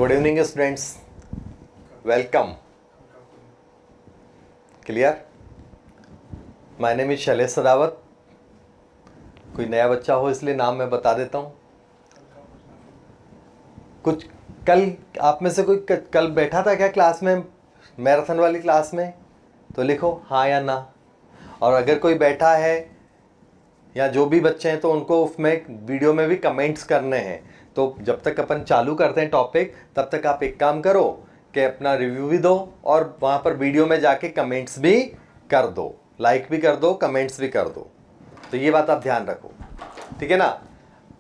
Good evening, students. Welcome. Clear? My name is Shailesh Sadawat. कोई नया बच्चा हो इसलिए नाम मैं बता देता हूँ. कुछ कल आप में से कोई कल बैठा था क्या क्लास में, मैराथन वाली क्लास में? तो लिखो हाँ या ना. और अगर कोई बैठा है या जो भी बच्चे हैं तो उनको उसमें वीडियो में भी कमेंट्स करने हैं. तो जब तक अपन चालू करते हैं टॉपिक तब तक आप एक काम करो कि अपना रिव्यू भी दो और वहाँ पर वीडियो में जाके कमेंट्स भी कर दो, लाइक भी कर दो, कमेंट्स भी कर दो. तो ये बात आप ध्यान रखो, ठीक है ना.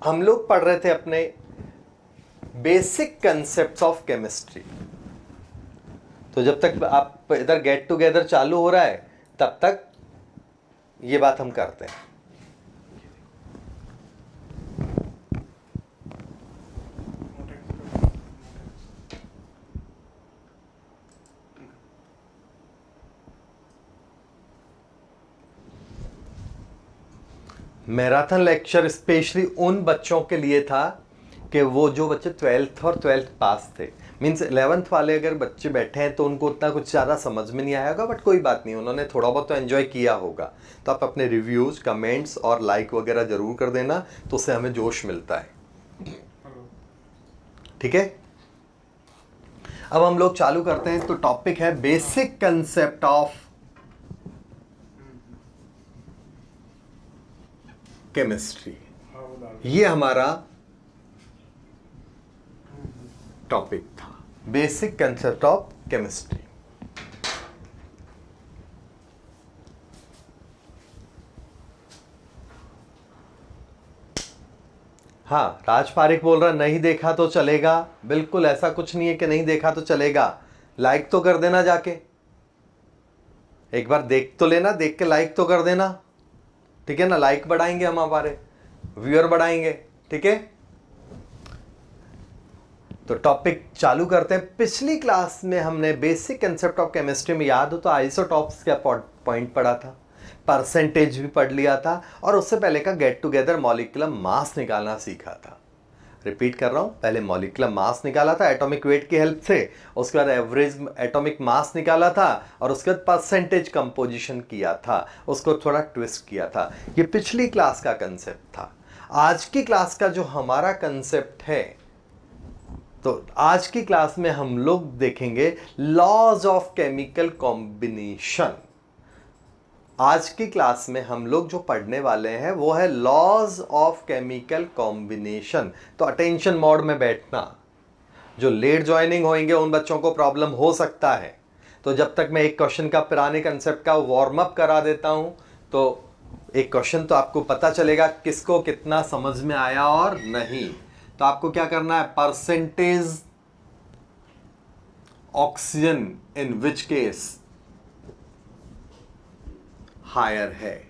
हम लोग पढ़ रहे थे अपने बेसिक कंसेप्ट्स ऑफ केमिस्ट्री. तो जब तक आप इधर गेट टुगेदर चालू हो रहा है तब तक ये बात हम करते हैं. मैराथन लेक्चर स्पेशली उन बच्चों के लिए था कि वो जो बच्चे 12th और 12th पास थे. मीन्स 11th वाले अगर बच्चे बैठे हैं तो उनको उतना कुछ ज़्यादा समझ में नहीं आया होगा, बट कोई बात नहीं, उन्होंने थोड़ा बहुत तो एंजॉय किया होगा. तो आप अपने रिव्यूज़, कमेंट्स और लाइक वगैरह ज़रूर कर देना, तो उससे हमें जोश मिलता है. ठीक है, अब हम लोग चालू करते हैं. तो टॉपिक है बेसिक कंसेप्ट ऑफ केमिस्ट्री. ये हमारा टॉपिक था, बेसिक कंसेप्ट ऑफ केमिस्ट्री. हाँ, राज पारिक बोल रहा नहीं देखा तो चलेगा. बिल्कुल ऐसा कुछ नहीं है कि नहीं देखा तो चलेगा. लाइक तो कर देना, जाके एक बार देख तो लेना, देख के लाइक तो कर देना. ठीक है ना, लाइक बढ़ाएंगे हम, हमारे व्यूअर बढ़ाएंगे. ठीक है, तो टॉपिक चालू करते हैं. पिछली क्लास में हमने बेसिक कंसेप्ट ऑफ केमिस्ट्री में, याद हो तो आइसोटॉप्स का पॉइंट पढ़ा था, परसेंटेज भी पढ़ लिया था, और उससे पहले का गेट टुगेदर मॉलिक्यूलर मास निकालना सीखा था. रिपीट कर रहा हूं, पहले मॉलिक्यूलर मास निकाला था एटॉमिक वेट की हेल्प से, उसके बाद एवरेज एटॉमिक मास निकाला था, और उसके बाद परसेंटेज कंपोजिशन किया था, उसको थोड़ा ट्विस्ट किया था. ये पिछली क्लास का कंसेप्ट था. आज की क्लास का जो हमारा कंसेप्ट है, तो आज की क्लास में हम लोग देखेंगे लॉज ऑफ केमिकल कॉम्बिनेशन. आज की क्लास में हम लोग जो पढ़ने वाले हैं वो है लॉज ऑफ केमिकल कॉम्बिनेशन. तो अटेंशन मोड में बैठना. जो लेट ज्वाइनिंग होंगे उन बच्चों को प्रॉब्लम हो सकता है. तो जब तक मैं एक क्वेश्चन का पुराने कंसेप्ट का वार्म अप करा देता हूं, तो एक क्वेश्चन तो आपको पता चलेगा किसको कितना समझ में आया और नहीं. तो आपको क्या करना है, percentage oxygen in which case higher है.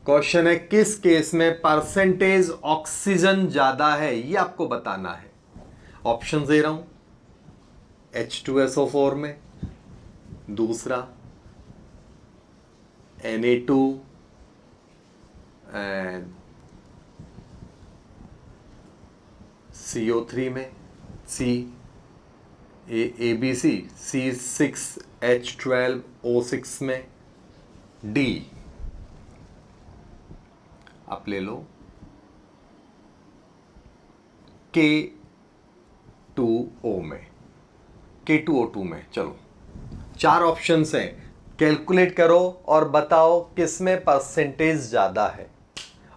क्वेश्चन है किस केस में परसेंटेज ऑक्सीजन ज्यादा है, ये आपको बताना है. ऑप्शन दे रहा हूं, H2SO4 में, दूसरा Na2 एंड CO3 में, ABC C6H12O6 में, D आप ले लो K2O में, K2O2 में. चलो 4 ऑप्शंस हैं, कैलकुलेट करो और बताओ किसमें परसेंटेज ज्यादा है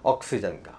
ऑक्सीजन का.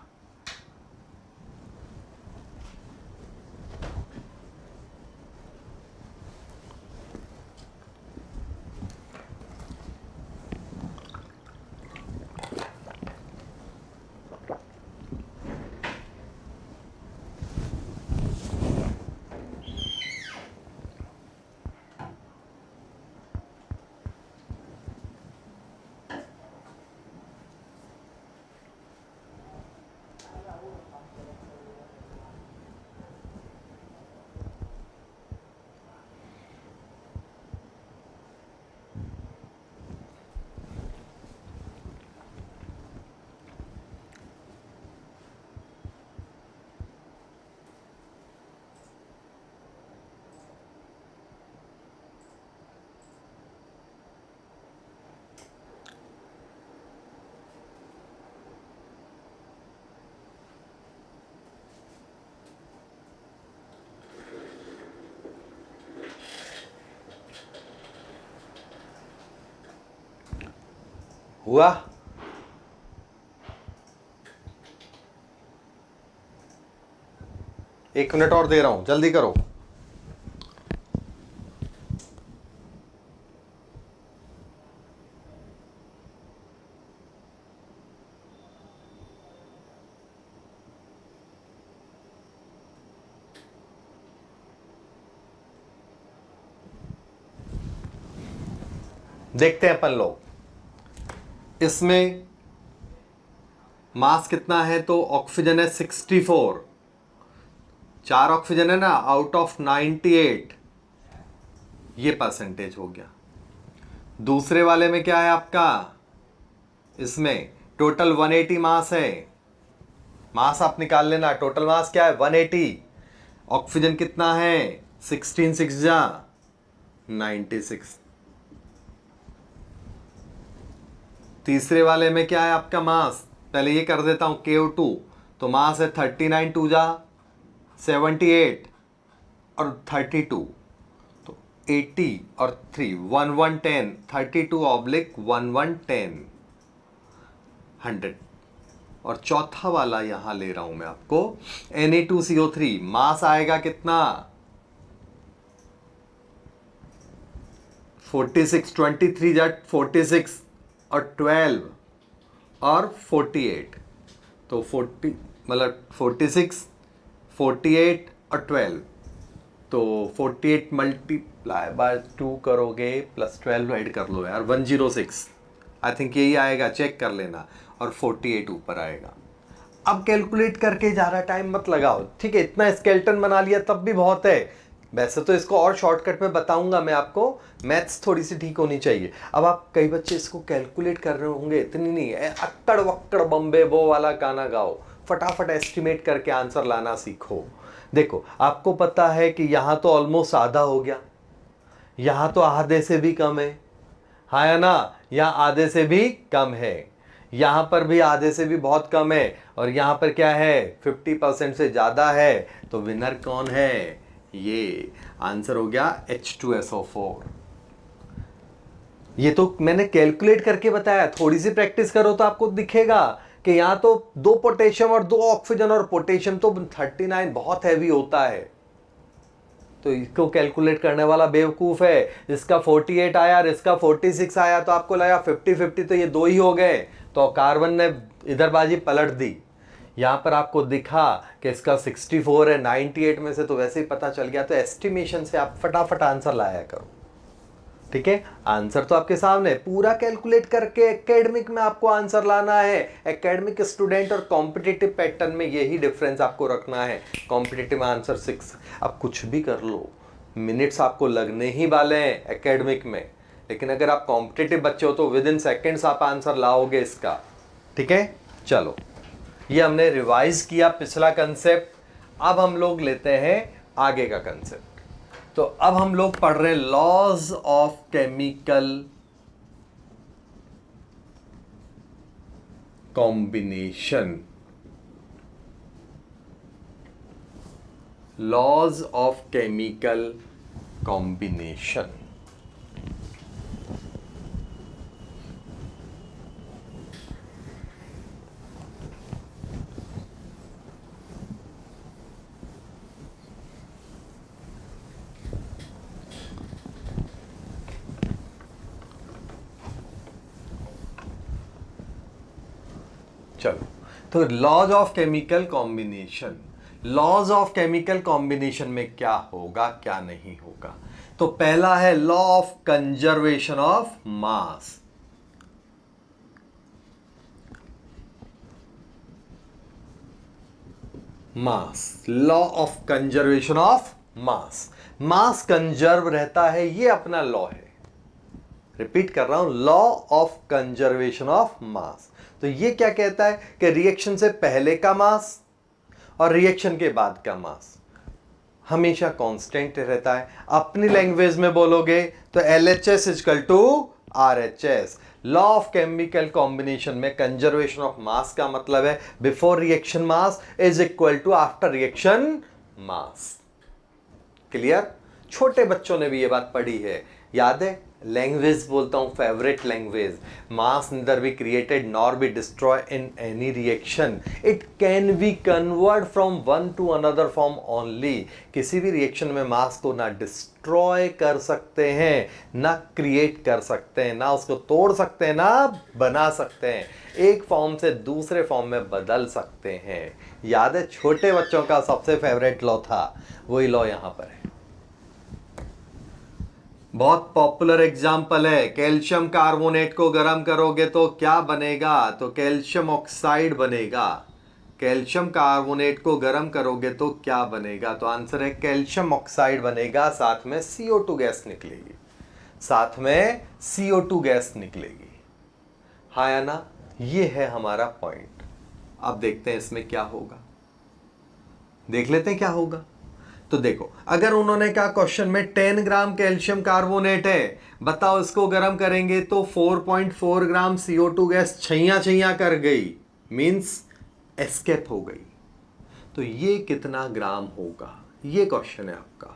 हुआ? एक मिनट और दे रहा हूं, जल्दी करो। देखते हैं अपन लोग इसमें मास कितना है। तो ऑक्सीजन है 64, 4 ऑक्सीजन है ना आउट ऑफ 98, ये परसेंटेज हो गया। दूसरे वाले में क्या है आपका, इसमें टोटल 180 मास है। मास आप निकाल लेना, टोटल मास क्या है 180। ऑक्सीजन कितना है 16 6 जा 96। तीसरे वाले में क्या है आपका मास, पहले ये कर देता हूं KO2, तो मास है 39 2 जा 78 और 32, तो 80 और 3 1110, 32/1110 100। और चौथा वाला यहां ले रहा हूं मैं आपको Na2CO3, मास आएगा कितना 46, 23 जा 46 और 12 और 48, तो 40 मतलब 46 48 और 12, तो 48 मल्टीप्लाई बाय 2 करोगे प्लस 12 ऐड कर लो यार 106, आई थिंक यही आएगा, चेक कर लेना। और 48 ऊपर आएगा। अब कैलकुलेट करके ज़्यादा टाइम मत लगाओ, ठीक है, इतना स्केलेटन बना लिया तब भी बहुत है। वैसे तो इसको और शॉर्टकट में बताऊंगा मैं आपको, मैथ्स थोड़ी सी ठीक होनी चाहिए। अब आप कई बच्चे इसको कैलकुलेट कर रहे होंगे, इतनी नहीं है, अक्कड़ वक्कड़ बम्बे बो वाला गाना गाओ, फटाफट एस्टिमेट करके आंसर लाना सीखो। देखो आपको पता है कि यहाँ तो ऑलमोस्ट आधा हो गया, यहाँ तो आधे से भी कम है, हाँ या ना, यहाँ आधे से भी कम है, यहाँ पर भी आधे से भी बहुत कम है, और यहाँ पर क्या है 50% से ज़्यादा है। तो विनर कौन है, ये आंसर हो गया H2SO4। ये तो मैंने कैलकुलेट करके बताया, थोड़ी सी प्रैक्टिस करो तो आपको दिखेगा कि यहाँ तो 2 पोटेशियम और 2 ऑक्सीजन, और पोटेशियम तो 39 बहुत हैवी होता है, तो इसको कैलकुलेट करने वाला बेवकूफ है। इसका 48 आया और इसका 46 आया, तो आपको लगा 50-50, तो ये 2 ही हो गए, तो कार्बन ने इधर बाजी पलट दी। यहाँ पर आपको दिखा कि इसका 64 है 98 में से, तो वैसे ही पता चल गया। तो एस्टिमेशन से आप फटाफट आंसर लाया करो, ठीक है। आंसर तो आपके सामने, पूरा कैलकुलेट करके एकेडमिक में आपको आंसर लाना है। एकेडमिक स्टूडेंट और कॉम्पिटिटिव पैटर्न में यही डिफरेंस आपको रखना है। कॉम्पिटिटिव आंसर 6, आप कुछ भी कर लो, मिनट्स आपको लगने ही वाले हैं एकेडमिक में, लेकिन अगर आप कॉम्पिटिटिव बच्चे हो तो विद इन सेकेंड्स आप आंसर लाओगे इसका, ठीक है। चलो, ये हमने रिवाइज किया पिछला कंसेप्ट, अब हम लोग लेते हैं आगे का कंसेप्ट। तो अब हम लोग पढ़ रहे हैं laws of chemical combination. Laws of chemical combination. चलो, तो laws of chemical combination, laws of chemical combination में क्या होगा क्या नहीं होगा। तो पहला है law of conservation of mass. Mass, law of conservation of mass, mass conserve रहता है, ये अपना लॉ है। रिपीट कर रहा हूं, लॉ ऑफ कंजर्वेशन ऑफ मास। तो ये क्या कहता है कि रिएक्शन से पहले का मास और रिएक्शन के बाद का मास हमेशा कांस्टेंट रहता है। अपनी लैंग्वेज में बोलोगे तो LHS equal to RHS। Law of chemical combination में कंजर्वेशन ऑफ मास का मतलब है before reaction mass is equal to after reaction mass. Clear? छोटे बच्चों ने भी ये बात पढ़ी है, याद है? लैंग्वेज बोलता हूँ, favourite language. Mass neither be created nor be destroy in any reaction, it can be convert from one two another form only. किसी भी रिएक्शन में मास को ना डिस्ट्रॉय कर सकते हैं, ना क्रिएट कर सकते हैं, ना उसको तोड़ सकते हैं, ना बना सकते हैं, एक फॉर्म से दूसरे फॉर्म में बदल सकते हैं। याद है, छोटे बच्चों का सबसे फेवरेट लॉ था, वही लॉ यहां पर है। बहुत पॉपुलर एग्जाम्पल है, कैल्शियम कार्बोनेट को गर्म करोगे तो क्या बनेगा? तो कैल्शियम ऑक्साइड बनेगा। कैल्शियम कार्बोनेट को गर्म करोगे तो क्या बनेगा? तो आंसर है कैल्शियम ऑक्साइड बनेगा, साथ में CO2 गैस निकलेगी, साथ में CO2 गैस निकलेगी। हाँ या ना? ये है हमारा पॉइंट। अब देखते हैं इसमें क्या होगा, देख लेते हैं क्या होगा। तो देखो, अगर उन्होंने कहा क्वेश्चन में 10 ग्राम कैल्शियम कार्बोनेट है, बताओ इसको गर्म करेंगे तो 4.4 ग्राम CO2 गैस छैया छैया कर गई, मींस एस्केप हो गई। तो ये कितना ग्राम होगा, ये क्वेश्चन है आपका।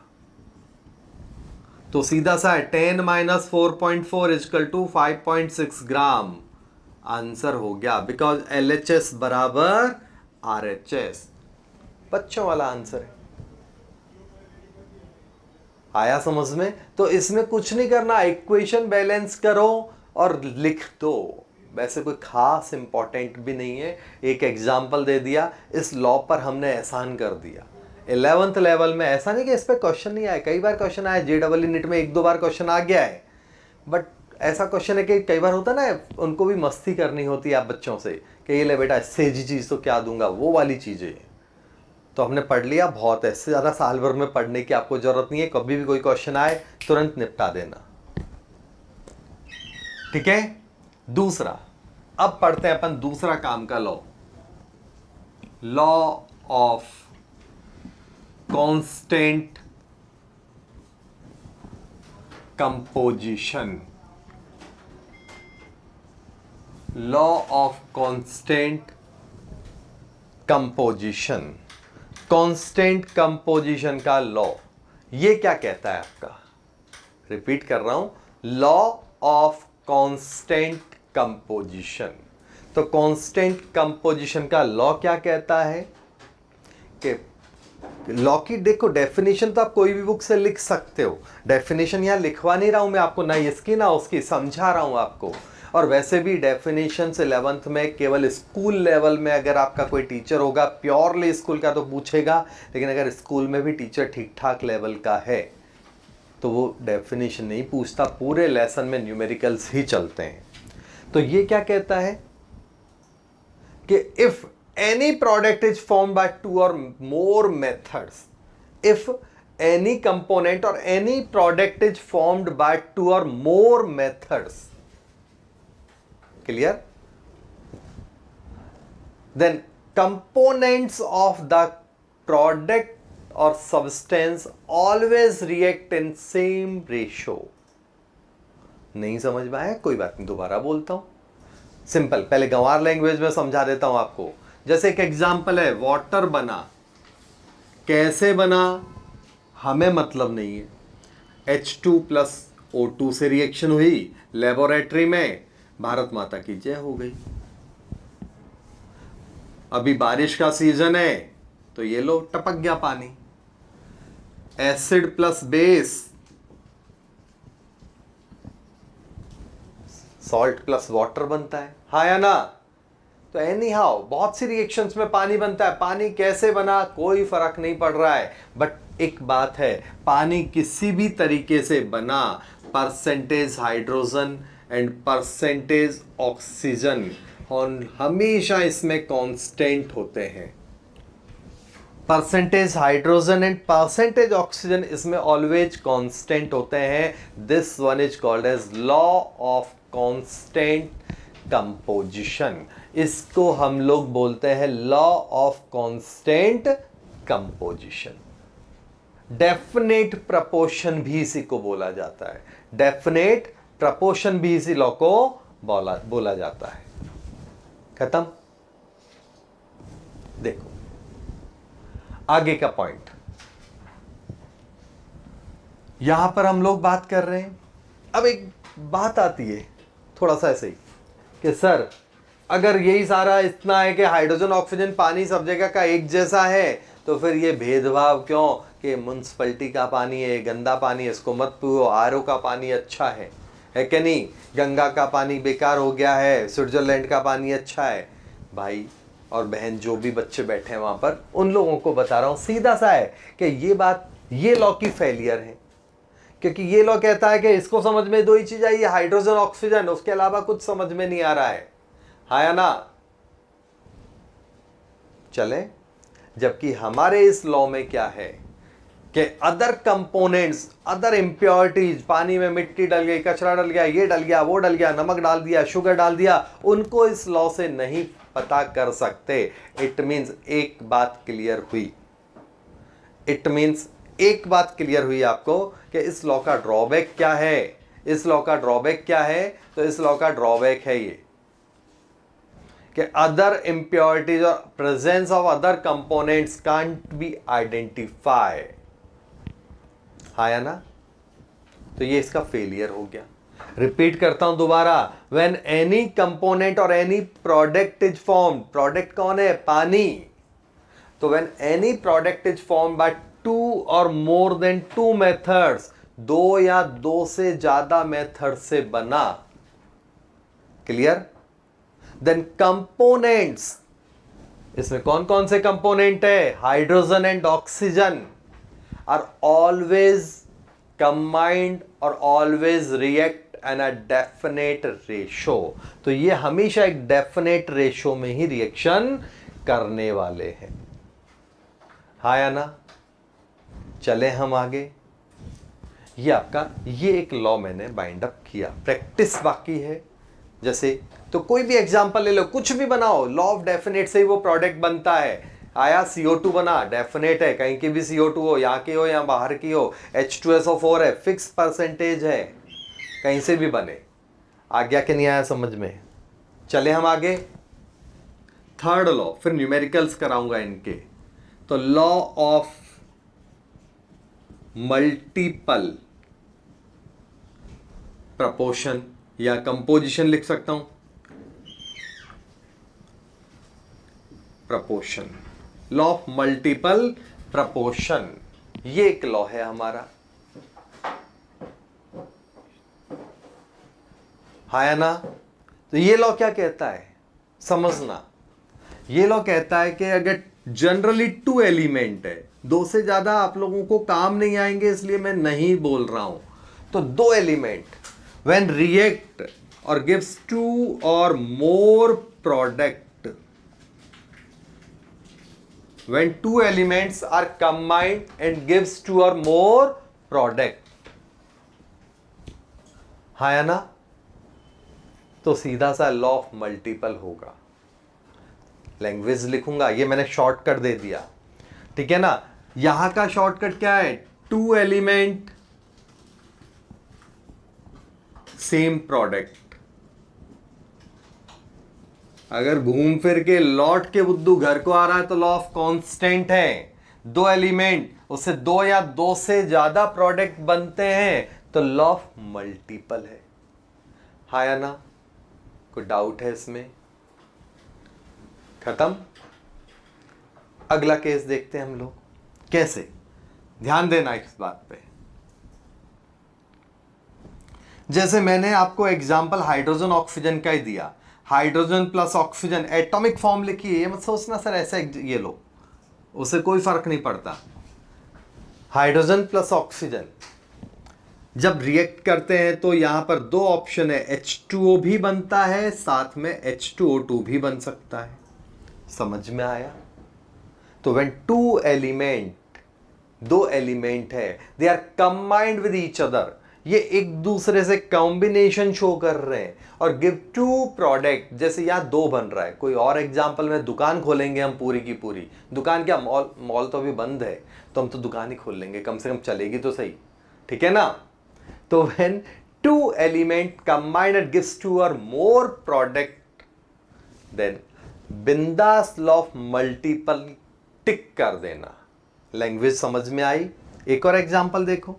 तो सीधा सा है 10 माइनस 4.4 इक्वल टू 5.6 ग्राम। आंसर हो गया, बिकॉज LHS बराबर RHS। बच्चों वाला आंसर है। आया समझ में? तो इसमें कुछ नहीं करना, इक्वेशन बैलेंस करो और लिख दो। वैसे कोई खास इंपॉर्टेंट भी नहीं है, एक एग्जाम्पल दे दिया, इस लॉ पर हमने एहसान कर दिया। 11th लेवल में ऐसा नहीं कि इस पर क्वेश्चन नहीं आया, कई बार क्वेश्चन आया, JEE नीट में 1-2 बार क्वेश्चन आ गया है। बट ऐसा क्वेश्चन है कि कई बार होता ना, उनको भी मस्ती करनी होती है आप बच्चों से कि ये ले बेटा इससे जी चीज़ तो क्या दूंगा, वो वाली चीज़ें। तो हमने पढ़ लिया बहुत है, इससे ज़्यादा साल भर में पढ़ने की आपको ज़रूरत नहीं है, कभी भी कोई क्वेश्चन आए तुरंत निपटा देना, ठीक है। दूसरा, अब पढ़ते हैं अपन दूसरा काम का law, law of constant composition. Law of constant composition, constant composition का लॉ, ये क्या कहता है आपका? रिपीट कर रहा हूं, लॉ ऑफ कांस्टेंट कंपोजिशन। तो कांस्टेंट कंपोजिशन का लॉ क्या कहता है कि लॉ की देखो डेफिनेशन तो आप कोई भी बुक से लिख सकते हो, डेफिनेशन यहां लिखवा नहीं रहा हूं मैं आपको, ना इसकी ना उसकी, समझा रहा हूं आपको। और वैसे भी डेफिनेशन 11th में केवल स्कूल लेवल में अगर आपका कोई टीचर होगा प्योरली स्कूल का तो पूछेगा, लेकिन अगर स्कूल में भी टीचर ठीक ठाक लेवल का है तो वो डेफिनेशन नहीं पूछता, पूरे लेसन में न्यूमेरिकल्स ही चलते हैं। तो ये क्या कहता है कि if any product is formed by 2 और more methods, if any component or any product is formed by 2 or more methods, clear, then components of the product or substance always react in same ratio। नहीं समझ में आया? कोई बात नहीं, दोबारा बोलता हूं, सिंपल, पहले गंवार लैंग्वेज में समझा देता हूं आपको। जैसे एक एग्जांपल है, वाटर बना, कैसे बना हमें मतलब नहीं है, H2 प्लस O2 से रिएक्शन हुई लेबोरेटरी में, भारत माता की जय हो गई। अभी बारिश का सीजन है तो ये लो टपक गया पानी, acid plus base, salt plus water बनता है, हाँ या ना? तो एनी हाउ बहुत सी रिएक्शंस में पानी बनता है, पानी कैसे बना कोई फर्क नहीं पड़ रहा है, बट एक बात है, पानी किसी भी तरीके से बना, percentage hydrogen and percentage oxygen और हमेशा इसमें कांस्टेंट होते हैं। Percentage hydrogen and percentage oxygen इसमें ऑलवेज कांस्टेंट होते हैं। This one is called as law of constant composition. इसको हम लोग बोलते हैं law of constant composition. Definite proportion भी इसी को बोला जाता है, डेफिनेट प्रपोर्शन भी इसी लॉ को बोला जाता है। खत्म? देखो आगे का पॉइंट, यहां पर हम लोग बात कर रहे हैं, अब एक बात आती है थोड़ा सा ऐसे ही कि सर अगर यही सारा इतना है कि हाइड्रोजन ऑक्सीजन पानी सब जगह का एक जैसा है, तो फिर ये भेदभाव क्यों कि म्यूनसिपैलिटी का पानी है गंदा पानी है, इसको मत पियो, आरओ का पानी अच्छा है कि नहीं, गंगा का पानी बेकार हो गया है, स्विट्जरलैंड का पानी अच्छा है। भाई और बहन जो भी बच्चे बैठे हैं वहाँ पर, उन लोगों को बता रहा हूँ सीधा सा है कि ये बात, ये लॉ की फेलियर है, क्योंकि ये लॉ कहता है कि इसको समझ में दो ही चीज आई, हाइड्रोजन ऑक्सीजन, उसके अलावा कुछ समझ में नहीं आ रहा है। हाँ या ना? चले, जबकि हमारे इस लॉ में क्या है कि अदर कंपोनेंट्स, अदर इंप्योरिटीज, पानी में मिट्टी डल गई, कचरा डल गया, ये डल गया, वो डल गया, नमक डाल दिया, शुगर डाल दिया, उनको इस लॉ से नहीं पता कर सकते। इट मींस एक बात क्लियर हुई, इट मींस एक बात क्लियर हुई आपको कि इस लॉ का ड्रॉबैक क्या है। इस लॉ का ड्रॉबैक क्या है? तो इस लॉ का ड्रॉबैक है ये कि अदर इंप्योरिटीज और presence of other components can't be identified. हाँ या ना? तो ये इसका फेलियर हो गया। रिपीट करता हूं दोबारा, व्हेन एनी कंपोनेंट और any product is form, product कौन है? पानी। तो when any product is form by two or more than two methods, दो या दो से ज्यादा मेथड से बना, क्लियर? देन कंपोनेंट्स, इसमें कौन कौन से कंपोनेंट है? Hydrogen and oxygen are always combined और always react in a definite ratio. तो ये हमेशा एक डेफिनेट रेशो में ही रिएक्शन करने वाले हैं। हाँ या ना? चले हम आगे। ये आपका, ये एक लॉ मैंने बाइंड अप किया, प्रैक्टिस बाकी है। जैसे तो कोई भी एग्जांपल ले लो, कुछ भी बनाओ, लॉ ऑफ डेफिनेट से ही वो प्रोडक्ट बनता है। आया CO2 बना, डेफिनेट है, कहीं की भी CO2 हो, यहाँ की हो या बाहर की हो, H2SO4 है, फिक्स परसेंटेज है, कहीं से भी बने। आ गया कि नहीं आया समझ में? चले हम आगे। थर्ड लॉ, फिर न्यूमेरिकल्स कराऊंगा इनके। तो लॉ ऑफ मल्टीपल प्रपोर्शन या कंपोजिशन लिख सकता हूं, proportion, law of multiple proportion, ये एक लॉ है हमारा। हाँ या ना? तो ये लॉ क्या कहता है समझना। ये लॉ कहता है कि अगर जनरली टू एलिमेंट है, दो से ज्यादा आप लोगों को काम नहीं आएंगे इसलिए मैं नहीं बोल रहा हूं, तो दो एलिमेंट व्हेन रिएक्ट और gives two or more product, when two elements are combined and gives two or more product। हाँ या ना? तो सीधा सा लॉ ऑफ मल्टीपल होगा। लैंग्वेज लिखूंगा, ये मैंने शॉर्टकट दे दिया, ठीक है ना? यहां का शॉर्टकट क्या है? Two element same product. अगर घूम फिर के लौट के बुद्धू घर को आ रहा है तो लॉ ऑफ कांस्टेंट है। दो एलिमेंट, उससे दो या दो से ज्यादा प्रोडक्ट बनते हैं तो लॉ ऑफ मल्टीपल है। हाँ या ना? कोई डाउट है इसमें? खत्म। अगला केस देखते हैं हम लोग कैसे, ध्यान देना इस बात पे। जैसे मैंने आपको एग्जांपल हाइड्रोजन ऑक्सीजन का ही दिया, hydrogen plus oxygen atomic form लिखी है, ये मत सोचना सर ऐसा ये लो, उससे कोई फर्क नहीं पड़ता। हाइड्रोजन प्लस ऑक्सीजन जब रिएक्ट करते हैं तो यहां पर दो ऑप्शन है, H2O भी बनता है, साथ में H2O2 भी बन सकता है। समझ में आया? तो व्हेन टू एलिमेंट, दो एलिमेंट है, they are combined with each other, ये एक दूसरे से कॉम्बिनेशन शो कर रहे हैं और गिव टू प्रोडक्ट। जैसे यहां दो बन रहा है, कोई और एग्जांपल में दुकान खोलेंगे हम पूरी की पूरी, दुकान क्या, मॉल तो अभी बंद है, तो हम तो दुकान ही खोल लेंगे, कम से कम चलेगी तो सही, ठीक है ना? तो when two element combined it gives two or more product, then बिंदास लॉ ऑफ मल्टीपल टिक कर देना। लैंग्वेज समझ में आई? एक और एग्जांपल देखो।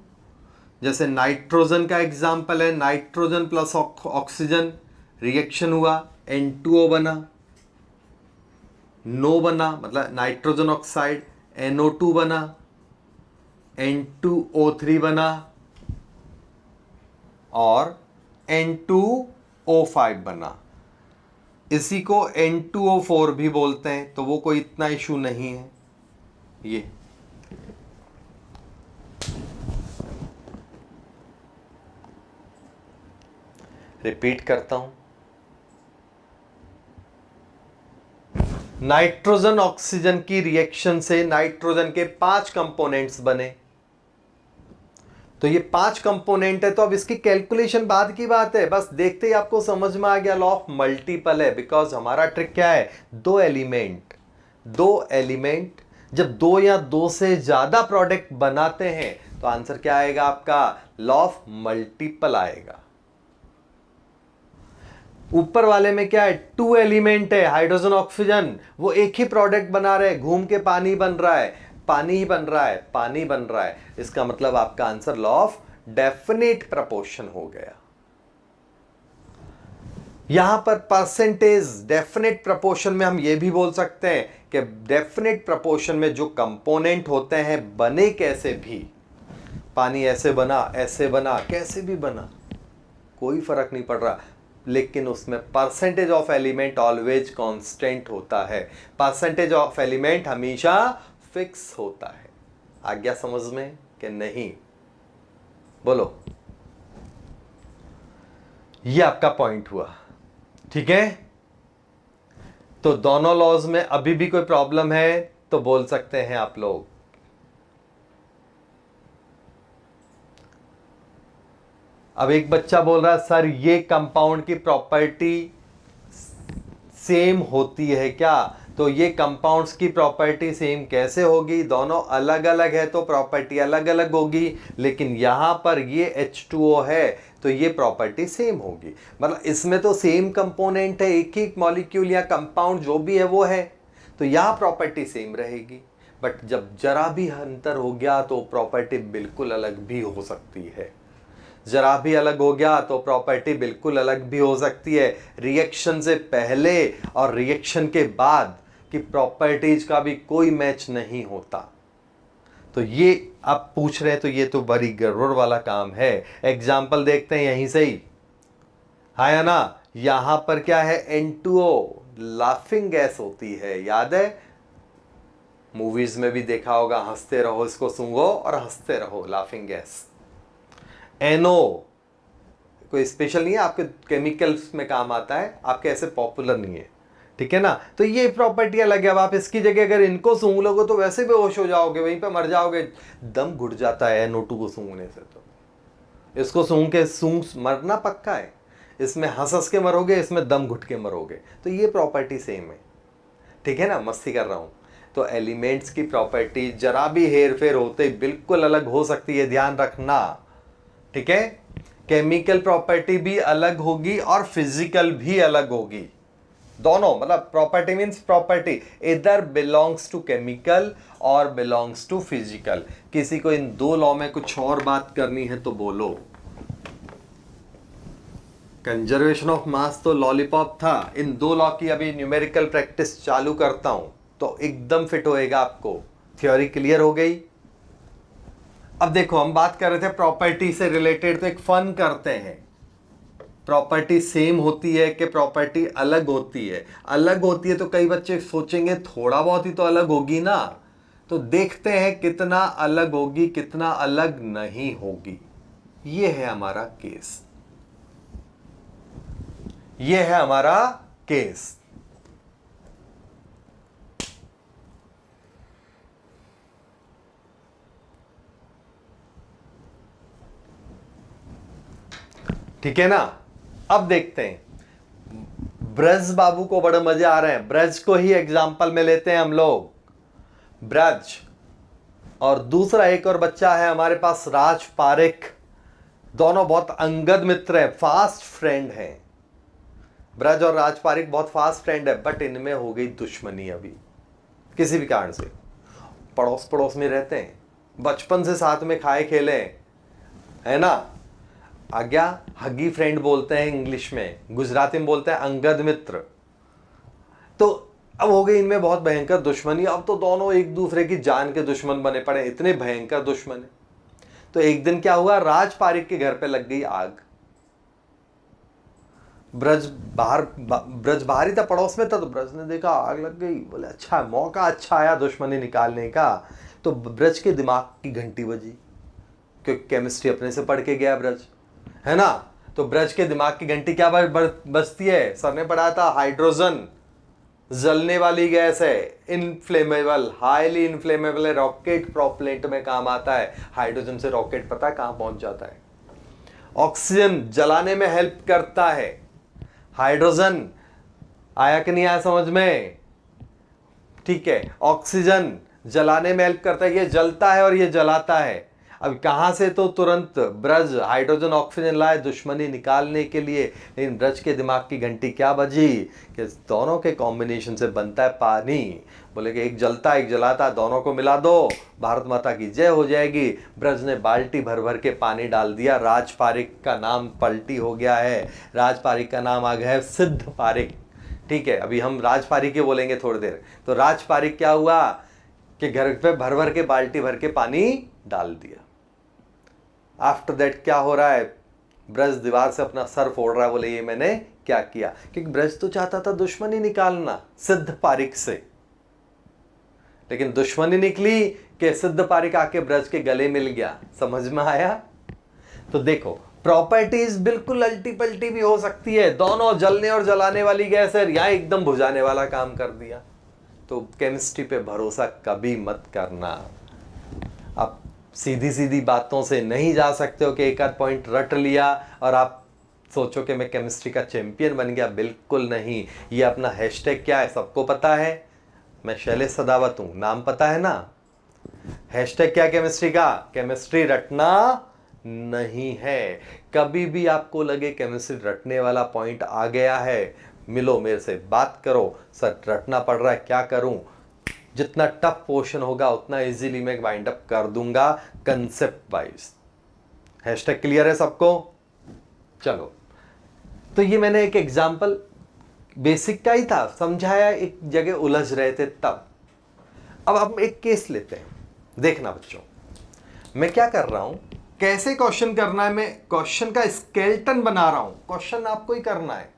जैसे नाइट्रोजन का एग्जाम्पल है, नाइट्रोजन प्लस ऑक्सीजन रिएक्शन हुआ, N2O बना, नो बना, मतलब नाइट्रोजन ऑक्साइड, NO2 बना, N2O3 बना और N2O5 बना। इसी को N2O4 भी बोलते हैं, तो वो कोई इतना इशू नहीं है। ये रिपीट करता हूं, नाइट्रोजन ऑक्सीजन की रिएक्शन से नाइट्रोजन के 5 कंपोनेंट्स बने। तो ये 5 कंपोनेंट है, तो अब इसकी कैलकुलेशन बाद की बात है, बस देखते ही आपको समझ में आ गया लॉ ऑफ मल्टीपल है। बिकॉज हमारा ट्रिक क्या है, दो एलिमेंट जब 2 या 2 से ज्यादा प्रोडक्ट बनाते हैं तो आंसर क्या आएगा आपका, लॉ ऑफ मल्टीपल आएगा। ऊपर वाले में क्या है, 2 एलिमेंट है, हाइड्रोजन ऑक्सीजन, वो एक ही प्रोडक्ट बना रहे, घूम के पानी बन रहा है, पानी ही बन रहा है, पानी बन रहा है। इसका मतलब आपका answer law of definite proportion हो गया। यहां पर परसेंटेज डेफिनेट प्रपोर्शन में हम यह भी बोल सकते हैं कि डेफिनेट प्रपोर्शन में जो कंपोनेंट होते हैं, बने कैसे भी, पानी ऐसे बना, कैसे भी बना, कोई फर्क नहीं पड़ रहा, लेकिन उसमें percentage of element always constant होता है। परसेंटेज ऑफ एलिमेंट हमेशा फिक्स होता है। आ गया समझ में कि नहीं, बोलो। ये आपका पॉइंट हुआ, ठीक है। तो दोनों लॉज में अभी भी कोई प्रॉब्लम है तो बोल सकते हैं आप लोग। अब एक बच्चा बोल रहा है सर ये कंपाउंड की प्रॉपर्टी सेम होती है क्या? तो ये कंपाउंड्स की प्रॉपर्टी सेम कैसे होगी? दोनों अलग अलग है तो प्रॉपर्टी अलग अलग होगी, लेकिन यहां पर ये H2O है तो ये प्रॉपर्टी सेम होगी। मतलब इसमें तो सेम कंपोनेंट है, एक ही मॉलिक्यूल या कंपाउंड जो भी है वो है, तो यहां प्रॉपर्टी सेम रहेगी। बट जब जरा भी अंतर हो गया तो प्रॉपर्टी बिल्कुल अलग भी हो सकती है। जरा भी अलग हो गया तो प्रॉपर्टी बिल्कुल अलग भी हो सकती है। रिएक्शन से पहले और रिएक्शन के बाद की प्रॉपर्टीज का भी कोई मैच नहीं होता। तो ये आप पूछ रहे हैं तो ये तो बड़ी गड़बड़ वाला काम है। एग्जाम्पल देखते हैं यहीं से ही, है ना। यहां पर क्या है, N2O लाफिंग गैस होती है, याद है, मूवीज में भी देखा होगा, हंसते रहो इसको सूंघो और हंसते रहो, लाफिंग गैस। NO कोई स्पेशल नहीं है, आपके केमिकल्स में काम आता है, आपके ऐसे पॉपुलर नहीं है, ठीक है ना। तो ये प्रॉपर्टी अलग है। अब आप इसकी जगह अगर इनको सूंघ लोगे तो वैसे बेहोश हो जाओगे, वहीं पे मर जाओगे, दम घुट जाता है NO2 को सूंघने से। तो इसको सूंघ के मरना पक्का है। इसमें हंस के मरोगे, इसमें दम घुट के मरोगे। तो ये प्रॉपर्टी सेम है, ठीक है ना, मस्ती कर रहा हूं। तो एलिमेंट्स की प्रॉपर्टी जरा भी हेर फेर होते बिल्कुल अलग हो सकती है, ध्यान रखना, ठीक है। केमिकल प्रॉपर्टी भी अलग होगी और फिजिकल भी अलग होगी, दोनों। मतलब प्रॉपर्टी मींस प्रॉपर्टी इधर बिलोंग्स टू केमिकल और बिलोंग्स टू फिजिकल। किसी को इन दो लॉ में कुछ और बात करनी है तो बोलो। कंजर्वेशन ऑफ मास तो लॉलीपॉप था, इन दो लॉ की अभी न्यूमेरिकल प्रैक्टिस चालू करता हूं तो एकदम फिट होएगा आपको। थ्योरी क्लियर हो गई। अब देखो, हम बात कर रहे थे प्रॉपर्टी से रिलेटेड, तो एक फन करते हैं। प्रॉपर्टी सेम होती है कि प्रॉपर्टी अलग होती है? अलग होती है तो कई बच्चे सोचेंगे थोड़ा बहुत ही तो अलग होगी ना। तो देखते हैं कितना अलग होगी, कितना अलग नहीं होगी। ये है हमारा केस, ये है हमारा केस। ठीक है ना। अब देखते हैं, ब्रज बाबू को बड़े मजे आ रहे हैं, ब्रज को ही एग्जाम्पल में लेते हैं हम लोग। ब्रज और दूसरा एक और बच्चा है हमारे पास, राज पारिक। दोनों बहुत अंगद मित्र हैं, फास्ट फ्रेंड हैं। ब्रज और राज पारिक बहुत फास्ट फ्रेंड है, बट इनमें हो गई दुश्मनी अभी किसी भी कारण से। पड़ोस पड़ोस में रहते हैं, बचपन से साथ में खाए खेले हैं, है ना। आज्ञा हगी फ्रेंड बोलते हैं इंग्लिश में, गुजराती में बोलते हैं अंगद मित्र। तो अब हो गई इनमें बहुत भयंकर दुश्मनी, अब तो दोनों एक दूसरे की जान के दुश्मन बने पड़े, इतने भयंकर दुश्मन है। तो एक दिन क्या हुआ, राज पारिक के घर पे लग गई आग। ब्रज बाहर ही था, पड़ोस में था, तो ब्रज ने देखा आग लग गई, बोले अच्छा मौका अच्छा आया दुश्मनी निकालने का। तो ब्रज के दिमाग की घंटी बजी, क्योंकि केमिस्ट्री अपने से पढ़ के गया ब्रज, है ना। तो ब्रज के दिमाग की घंटी क्या बजती है, सर ने पढ़ा था, हाइड्रोजन जलने वाली गैस है, इनफ्लेमेबल, हाईली इनफ्लेमेबल है, रॉकेट प्रोपेलेंट में काम आता है। हाइड्रोजन से रॉकेट पता है कहां पहुंच जाता है। ऑक्सीजन जलाने में हेल्प करता है। हाइड्रोजन आया कि नहीं आया समझ में, ठीक है। ऑक्सीजन जलाने में हेल्प करता है, ये जलता है और ये जलाता है। अब कहां से, तो तुरंत ब्रज हाइड्रोजन ऑक्सीजन लाए दुश्मनी निकालने के लिए। लेकिन ब्रज के दिमाग की घंटी क्या बजी कि दोनों के कॉम्बिनेशन से बनता है पानी। बोले कि एक जलता एक जलाता, दोनों को मिला दो, भारत माता की जय हो जाएगी। ब्रज ने बाल्टी भर भर के पानी डाल दिया। राज पारिक का नाम पलटी हो गया है, राज पारिक का नाम आ गया है सिद्ध पारिक, ठीक है। अभी हम राज पारिक ही बोलेंगे थोड़ी देर। तो राज पारिक क्या हुआ कि घर पे भर भर के बाल्टी भर के पानी डाल दिया। आफ्टर दैट क्या हो रहा है, ब्रज दीवार से अपना सर फोड़ रहा है, बोले ये मैंने क्या किया। क्योंकि ब्रज तो चाहता था दुश्मनी निकालना सिद्ध पारिक से, लेकिन दुश्मनी निकली कि सिद्ध पारिक आके ब्रज के गले मिल गया। समझ में आया। तो देखो प्रॉपर्टीज बिल्कुल अल्टी पल्टी भी हो सकती है, दोनों जलने और जलाने वाली गैस है, या एकदम बुझाने वाला काम कर दिया। तो केमिस्ट्री पे भरोसा कभी मत करना। अब सीधी सीधी बातों से नहीं जा सकते हो कि एक आध पॉइंट रट लिया और आप सोचो कि मैं केमिस्ट्री का चैंपियन बन गया, बिल्कुल नहीं। ये अपना हैशटैग क्या है सबको पता है, मैं शैलेश सदावत हूं, नाम पता है ना। हैशटैग क्या केमिस्ट्री का, केमिस्ट्री रटना नहीं है। कभी भी आपको लगे केमिस्ट्री रटने वाला पॉइंट आ गया है, मिलो मेरे से बात करो, सर रटना पड़ रहा है क्या करूं। जितना टफ पोर्शन होगा उतना इजीली मैं वाइंड अप कर दूंगा कंसेप्ट वाइज। हैशटैग क्लियर है सबको। चलो, तो ये मैंने एक एग्जांपल बेसिक का ही था, समझाया, एक जगह उलझ रहे थे तब। अब हम एक केस लेते हैं, देखना बच्चों मैं क्या कर रहा हूं, कैसे क्वेश्चन करना है। मैं क्वेश्चन का स्केलेटन बना रहा हूं, क्वेश्चन आपको ही करना है।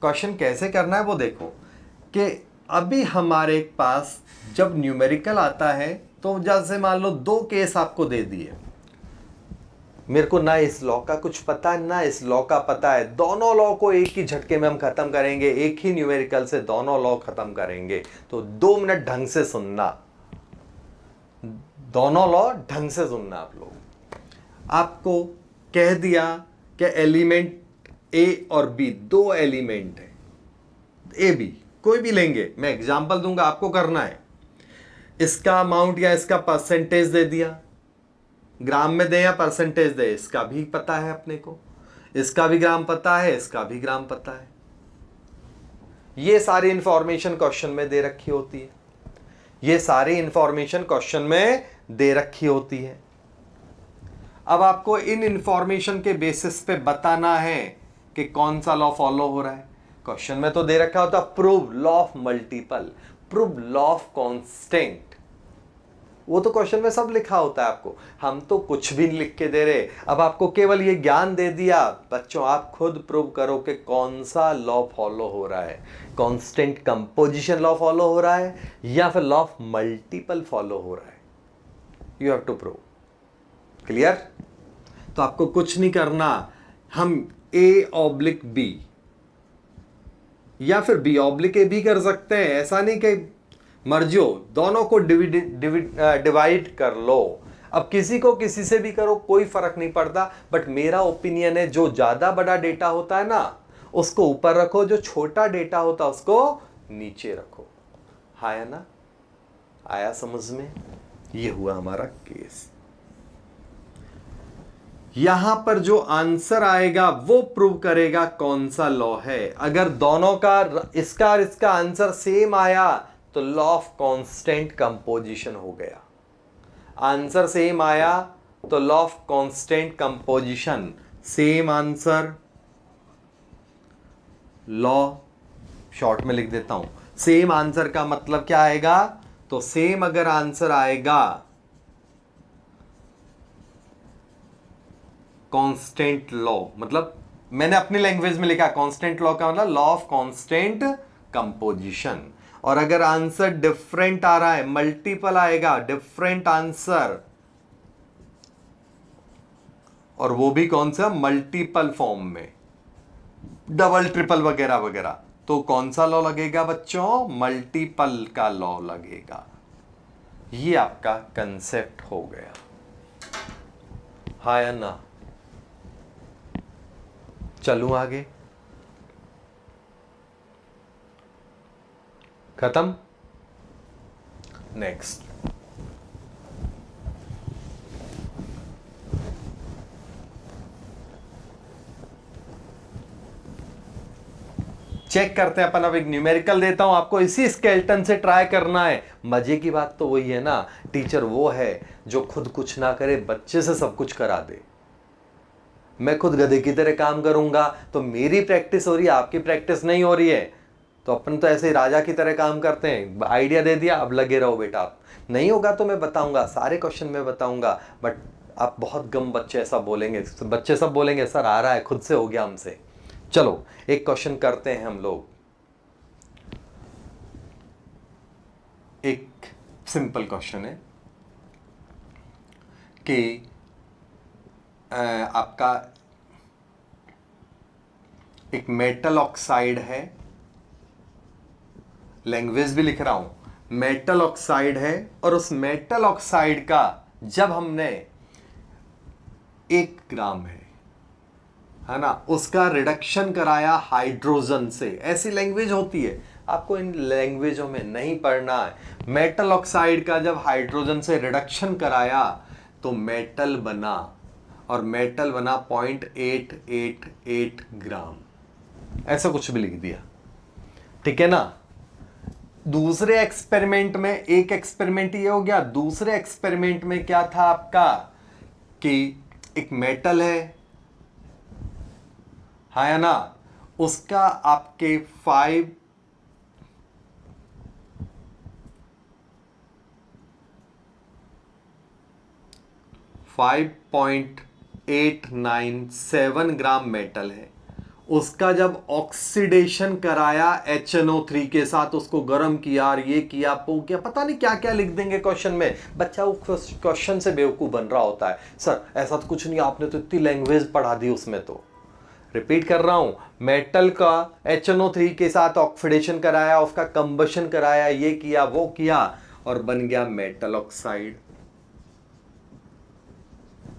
क्वेश्चन कैसे करना है वो देखो कि अभी हमारे पास जब न्यूमेरिकल आता है तो जैसे मान लो दो केस आपको दे दिए, मेरे को ना इस लॉ का कुछ पता है ना इस लॉ का पता है, दोनों लॉ को एक ही झटके में हम खत्म करेंगे, एक ही न्यूमेरिकल से दोनों लॉ खत्म करेंगे। तो 2 मिनट ढंग से सुनना, दोनों लॉ ढंग से सुनना। आप लोग, आपको कह दिया कि एलिमेंट ए और बी, 2 एलिमेंट है, ए बी कोई भी लेंगे, मैं एग्जांपल दूंगा, आपको करना है। इसका अमाउंट या इसका परसेंटेज दे दिया, ग्राम में दे या परसेंटेज दे, इसका भी पता है अपने को, इसका भी ग्राम पता है, इसका भी ग्राम पता है। ये सारी इंफॉर्मेशन क्वेश्चन में दे रखी होती है, ये सारी इंफॉर्मेशन क्वेश्चन में दे रखी होती है। अब आपको इन इंफॉर्मेशन के बेसिस पे बताना है कि कौन सा लॉ फॉलो हो रहा है। क्वेश्चन में तो दे रखा होता prove law of multiple, prove law of constant, वो तो क्वेश्चन में सब लिखा होता है आपको, हम तो कुछ भी नहीं लिख के दे रहे। अब आपको केवल ये ज्ञान दे दिया, बच्चों आप खुद प्रूव करो कि कौन सा लॉ फॉलो हो रहा है, कांस्टेंट कंपोजिशन लॉ फॉलो हो रहा है या फिर लॉ ऑफ मल्टीपल फॉलो हो रहा है। You have to prove. Clear. तो आपको कुछ नहीं करना, हम A/B या फिर B/A भी कर सकते हैं, ऐसा नहीं कि मर्जी हो, दोनों को डिवाइड कर लो। अब किसी को किसी से भी करो कोई फर्क नहीं पड़ता, बट मेरा ओपिनियन है जो ज्यादा बड़ा डेटा होता है ना उसको ऊपर रखो, जो छोटा डेटा होता है उसको नीचे रखो। आया ना, आया समझ में। ये हुआ हमारा केस। यहां पर जो आंसर आएगा वो प्रूव करेगा कौन सा लॉ है। अगर दोनों का इसका और इसका आंसर सेम आया तो लॉ ऑफ कांस्टेंट कंपोजिशन हो गया। आंसर सेम आया तो law of constant composition, same answer, law short में लिख देता हूं। सेम आंसर का मतलब क्या आएगा, तो सेम अगर आंसर आएगा कांस्टेंट लॉ, मतलब मैंने अपनी लैंग्वेज में लिखा कांस्टेंट लॉ का मतलब लॉ ऑफ कांस्टेंट कंपोजिशन। और अगर आंसर डिफरेंट आ रहा है, मल्टीपल आएगा, डिफरेंट आंसर, और वो भी कौन सा, मल्टीपल फॉर्म में, डबल ट्रिपल वगैरह वगैरह, तो कौन सा लॉ लगेगा बच्चों, मल्टीपल का लॉ लगेगा। ये आपका कंसेप्ट हो गया, हाँ या ना। चलूं आगे, खत्म, नेक्स्ट। चेक करते हैं अपन, अब एक न्यूमेरिकल देता हूं आपको, इसी स्केलेटन से ट्राई करना है। मजे की बात तो वही है ना, टीचर वो है जो खुद कुछ ना करे, बच्चे से सब कुछ करा दे। मैं खुद गधे की तरह काम करूंगा तो मेरी प्रैक्टिस हो रही है, आपकी प्रैक्टिस नहीं हो रही है, तो अपन तो ऐसे ही राजा की तरह काम करते हैं। आइडिया दे दिया, अब लगे रहो बेटा। आप नहीं होगा तो मैं बताऊंगा, सारे क्वेश्चन में बताऊंगा, बट आप बहुत कम बच्चे ऐसा बोलेंगे, बच्चे सब बोलेंगे सर आ रहा है, खुद से हो गया हमसे। चलो एक क्वेश्चन करते हैं हम लोग, एक सिंपल क्वेश्चन है कि आपका एक मेटल ऑक्साइड है, लैंग्वेज भी लिख रहा हूं, मेटल ऑक्साइड है, और उस मेटल ऑक्साइड का जब हमने 1 ग्राम है ना, उसका रिडक्शन कराया हाइड्रोजन से, ऐसी लैंग्वेज होती है, आपको इन लैंग्वेजों में नहीं पढ़ना है। मेटल ऑक्साइड का जब हाइड्रोजन से रिडक्शन कराया तो मेटल बना, और मेटल बना 0.888 ग्राम, ऐसा कुछ भी लिख दिया, ठीक है ना। दूसरे एक्सपेरिमेंट में, एक एक्सपेरिमेंट ये हो गया, दूसरे एक्सपेरिमेंट में क्या था आपका कि एक मेटल है, हाँ या ना, उसका आपके 5.897 ग्राम मेटल है, उसका जब ऑक्सीडेशन कराया HNO3 के साथ, उसको गर्म किया और ये किया वो किया, पता नहीं क्या क्या लिख देंगे क्वेश्चन में, बच्चा वो क्वेश्चन से बेवकूफ बन रहा होता है, सर ऐसा तो कुछ नहीं, आपने तो इतनी लैंग्वेज पढ़ा दी उसमें। तो रिपीट कर रहा हूं, मेटल का HNO3 के साथ ऑक्सीडेशन कराया, उसका कंबशन कराया, ये किया वो किया, और बन गया मेटल ऑक्साइड।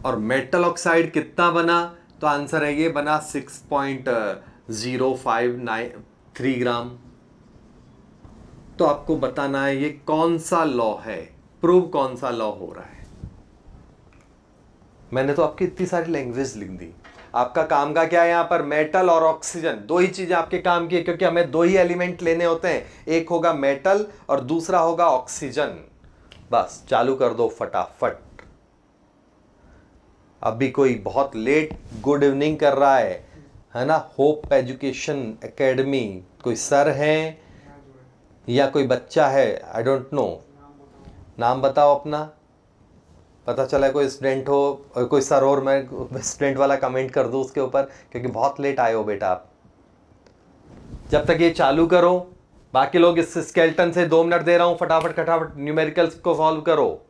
और मेटल ऑक्साइड कितना बना, तो आंसर है ये बना 6.0593 ग्राम। तो आपको बताना है ये कौन सा लॉ है, प्रूव कौन सा लॉ हो रहा है। मैंने तो आपकी इतनी सारी लैंग्वेज लिख दी, आपका काम का क्या है, यहां पर मेटल और ऑक्सीजन, दो ही चीजें आपके काम की है, क्योंकि हमें दो ही एलिमेंट लेने होते हैं, एक होगा मेटल और दूसरा होगा ऑक्सीजन। बस चालू कर दो फटाफट। अभी कोई बहुत लेट गुड इवनिंग कर रहा है ना, होप एजुकेशन एकेडमी, कोई सर है या कोई बच्चा है, आई डोंट नो, नाम बताओ अपना, पता चला कोई स्टूडेंट हो, और कोई सर और मैं स्टूडेंट वाला कमेंट कर दूं उसके ऊपर, क्योंकि बहुत लेट आए हो बेटा आप। जब तक ये चालू करो, बाकी लोग इस स्केलेटन से 2 मिनट दे रहा हूं, फटाफट फटाफट न्यूमेरिकल्स को सॉल्व करो।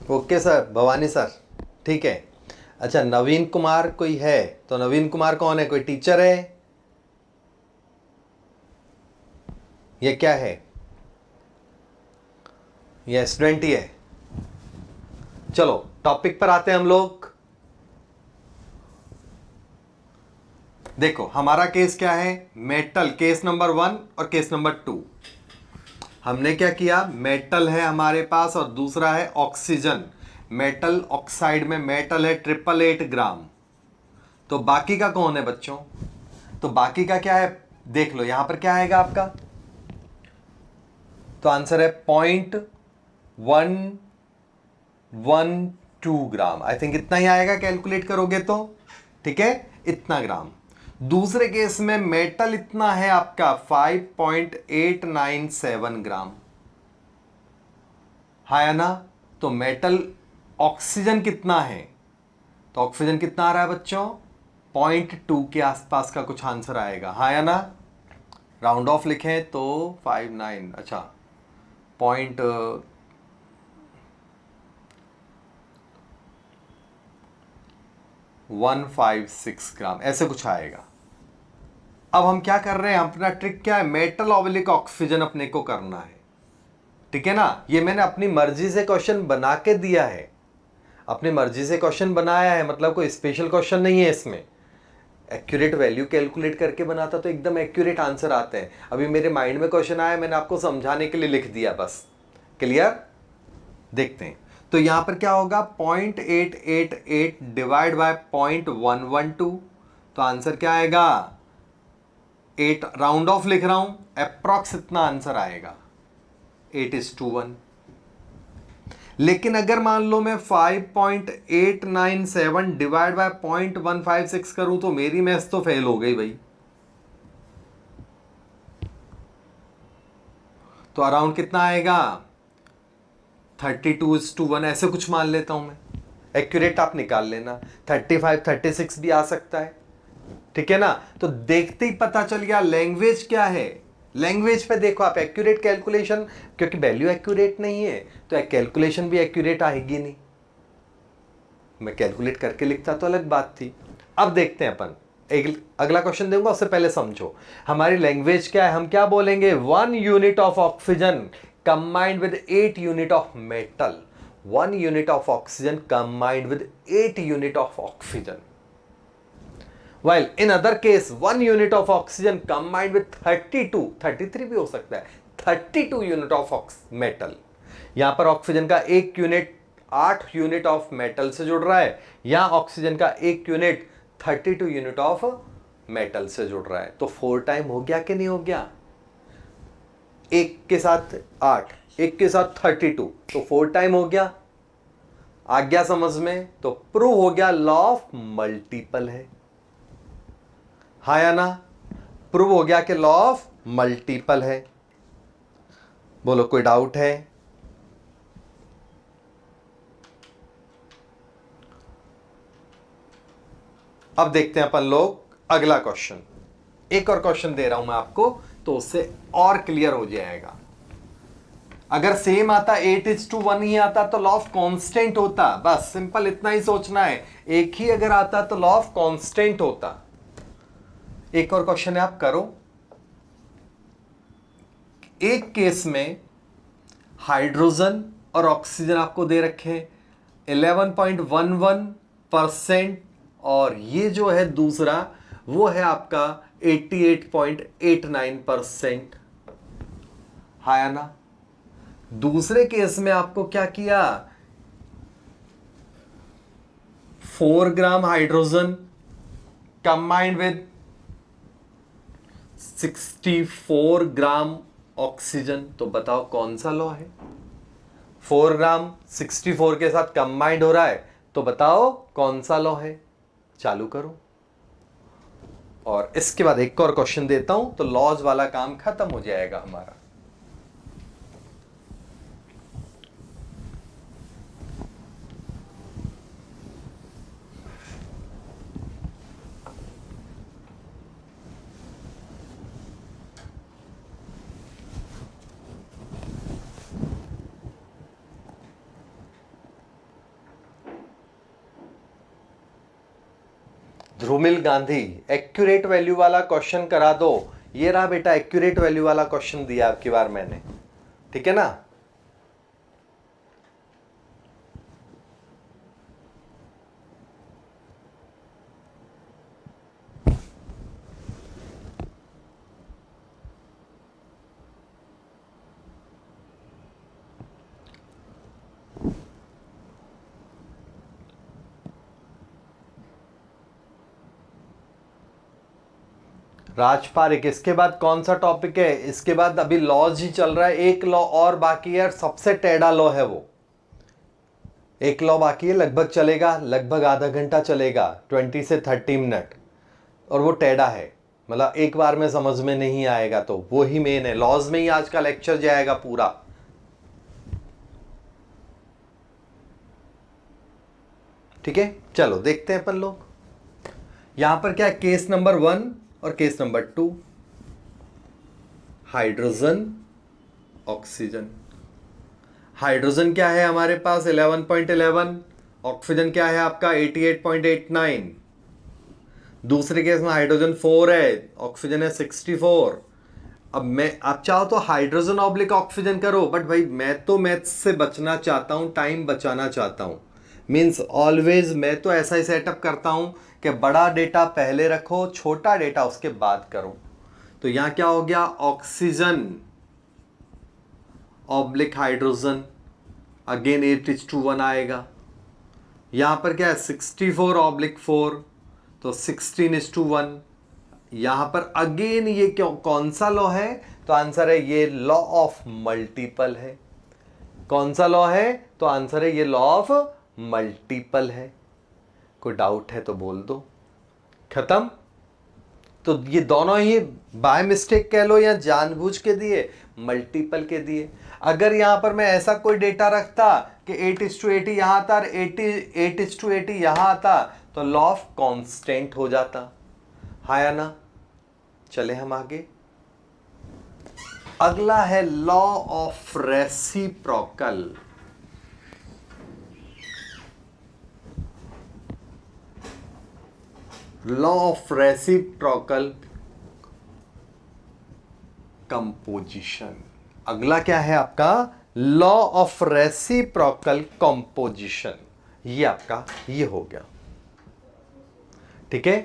ओके सर, भवानी सर, ठीक है। अच्छा, नवीन कुमार कोई है? तो नवीन कुमार कौन है? कोई टीचर है? ये क्या है? ये स्टूडेंट ही है। चलो टॉपिक पर आते हैं हम लोग। देखो हमारा केस क्या है, मेटल, केस नंबर 1 और केस नंबर 2। हमने क्या किया, मेटल है हमारे पास और दूसरा है ऑक्सीजन। मेटल ऑक्साइड में मेटल है 888 ग्राम। तो बाकी का कौन है बच्चों? तो बाकी का क्या है, देख लो यहां पर क्या आएगा आपका। तो आंसर है 0.112 ग्राम। आई थिंक इतना ही आएगा कैलकुलेट करोगे तो, ठीक है, इतना ग्राम। दूसरे केस में मेटल इतना है आपका 5.897 ग्राम, है ना। तो मेटल, ऑक्सीजन कितना है? तो ऑक्सीजन कितना आ रहा है बच्चों? 0.2 के आसपास का कुछ आंसर आएगा, हाँ या ना। राउंड ऑफ लिखें तो 59, अच्छा 0.156 ग्राम, ऐसे कुछ आएगा। अब हम क्या कर रहे हैं, अपना ट्रिक क्या है, मेटल ऑब्लिक ऑक्सीजन अपने को करना है, ठीक है ना। ये मैंने अपनी मर्जी से क्वेश्चन बना के दिया है, अपनी मर्जी से क्वेश्चन बनाया है, मतलब कोई स्पेशल क्वेश्चन नहीं है इसमें। एक्यूरेट वैल्यू कैलकुलेट करके बनाता तो एकदम एक्यूरेट आंसर आते हैं। अभी मेरे माइंड में क्वेश्चन आया, मैंने आपको समझाने के लिए लिख दिया, बस। क्लियर? देखते हैं। तो यहां पर क्या होगा, 0.888 डिवाइड बाय 0.112। तो आंसर क्या आएगा, 8, राउंड ऑफ लिख रहा हूं, अप्रॉक्स इतना आंसर आएगा, 8:1। लेकिन अगर मान लो मैं 5.897 डिवाइड बाय 0.156 करूं तो मेरी मैथ्स तो फेल हो गई भाई। तो अराउंड कितना आएगा, 32:1, ऐसे कुछ मान लेता हूं मैं। एक्यूरेट आप निकाल लेना, 35, 36 भी आ सकता है, ठीक है ना। तो देखते ही पता चल गया लैंग्वेज क्या है। लैंग्वेज पे देखो आप, एक्यूरेट कैलकुलेशन, क्योंकि वैल्यू एक्यूरेट नहीं है तो कैलकुलेशन भी एक्यूरेट आएगी नहीं। मैं कैलकुलेट करके लिखता तो अलग बात थी। अब देखते हैं अपन, एक अगला क्वेश्चन दूंगा, उससे पहले समझो हमारी लैंग्वेज क्या है। हम क्या बोलेंगे, 1 unit of oxygen combined with 8 unit of metal, 1 unit of oxygen combined with 8 unit of oxygen, while in other case 1 unit of oxygen combined with 32, 33 भी हो सकता है, 32 यूनिट ऑफ मेटल। यहां पर ऑक्सीजन का एक यूनिट 8 यूनिट ऑफ मेटल से जुड़ रहा है, यहां ऑक्सीजन का एक यूनिट 32 यूनिट ऑफ मेटल से जुड़ रहा है। तो 4 टाइम हो गया कि नहीं हो गया, एक के साथ 8, एक के साथ 32, तो 4 टाइम हो गया। आ गया समझ में? तो प्रूव हो गया, लॉ ऑफ मल्टीपल है, हाँ या ना। प्रूव हो गया कि लॉ ऑफ मल्टीपल है। बोलो कोई डाउट है? अब देखते हैं अपन लोग अगला क्वेश्चन। एक और क्वेश्चन दे रहा हूं मैं आपको, तो उससे और क्लियर हो जाएगा। अगर सेम आता 8:1 ही आता तो लॉ ऑफ कांस्टेंट होता, बस सिंपल इतना ही सोचना है। एक ही अगर आता तो लॉ ऑफ कांस्टेंट होता। एक और क्वेश्चन है, आप करो। एक केस में हाइड्रोजन और ऑक्सीजन आपको दे रखे हैं 11.11%, और ये जो है दूसरा वो है आपका 88.89%, हाँ या ना। दूसरे केस में आपको क्या किया, 4 gram hydrogen combined with 64 gram oxygen. तो बताओ कौन सा लॉ है, 4 ग्राम 64 के साथ कंबाइंड हो रहा है, तो बताओ कौन सा लॉ है। चालू करो, और इसके बाद एक और क्वेश्चन देता हूं तो लॉज वाला काम खत्म हो जाएगा हमारा। ध्रुमिल गांधी, एक्यूरेट वैल्यू वाला क्वेश्चन करा दो। ये रहा बेटा एक्यूरेट वैल्यू वाला क्वेश्चन दिया आपकी बार मैंने, ठीक है ना। राजपारिक, इसके बाद कौन सा टॉपिक है? इसके बाद अभी लॉज ही चल रहा है, एक लॉ और बाकी है, सबसे टेढ़ा लॉ है वो। एक लॉ बाकी है, लगभग चलेगा, लगभग आधा घंटा चलेगा, 20 से 30 मिनट, और वो टेढ़ा है, मतलब एक बार में समझ में नहीं आएगा, तो वो ही मेन है। लॉज में ही आज का लेक्चर जाएगा पूरा। ठीक है, चलो देखते हैं अपन लोग। यहां पर क्या है, केस नंबर 1 और case number 2, hydrogen oxygen. Hydrogen क्या है हमारे पास 11.11, ऑक्सीजन क्या है आपका 88.89। दूसरे केस में हाइड्रोजन 4 है, ऑक्सीजन है 64। अब मैं, आप चाहो तो हाइड्रोजन ऑब्लिक ऑक्सीजन करो, बट भाई मैं तो मैथ्स से बचना चाहता हूं, टाइम बचाना चाहता हूं। मीन्स ऑलवेज मैं तो ऐसा ही सेटअप करता हूं कि बड़ा डेटा पहले रखो, छोटा डेटा उसके बाद करो। तो यहां क्या हो गया, ऑक्सीजन ऑब्लिक हाइड्रोजन, अगेन 8:1 आएगा। यहां पर क्या है 64 ऑब्लिक 4, तो 16:1। यहां पर अगेन ये क्यों, कौन सा लॉ है? तो आंसर है ये लॉ ऑफ मल्टीपल है। कौन सा लॉ है? तो आंसर है ये लॉ ऑफ मल्टीपल है। कोई डाउट है तो बोल दो, खत्म। तो ये दोनों ही बाय मिस्टेक कह लो या जानबूझ के दिए, मल्टीपल के दिए। अगर यहां पर मैं ऐसा कोई डेटा रखता कि 8:80 यहां आता और 8:80 यहां आता, तो लॉ ऑफ कांस्टेंट हो जाता, हाँ या ना। चले हम आगे। अगला है law of reciprocal. Law of reciprocal composition. अगला क्या है आपका, लॉ ऑफ रेसिप्रोकल कंपोजिशन। ये आपका ये हो गया, ठीक है।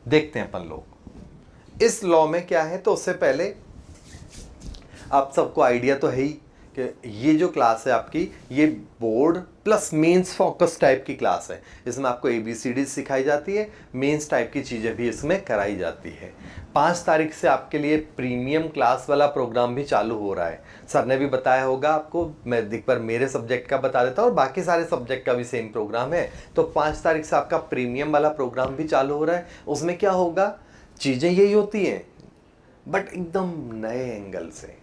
देखते हैं अपन लोग इस लॉ में क्या है। तो उससे पहले आप सबको आइडिया तो है ही कि ये जो क्लास है आपकी, ये board plus mains focus type की क्लास है। इसमें आपको ABCD सिखाई जाती है, मेंस टाइप की चीज़ें भी इसमें कराई जाती है। 5 तारीख से आपके लिए प्रीमियम क्लास वाला प्रोग्राम भी चालू हो रहा है। सर ने भी बताया होगा आपको, मैं एक बार मेरे सब्जेक्ट का बता देता हूँ और बाकी सारे सब्जेक्ट का भी सेम प्रोग्राम है। तो 5 तारीख से आपका प्रीमियम वाला प्रोग्राम भी चालू हो रहा है। उसमें क्या होगा, चीज़ें यही होती हैं बट एकदम नए एंगल से।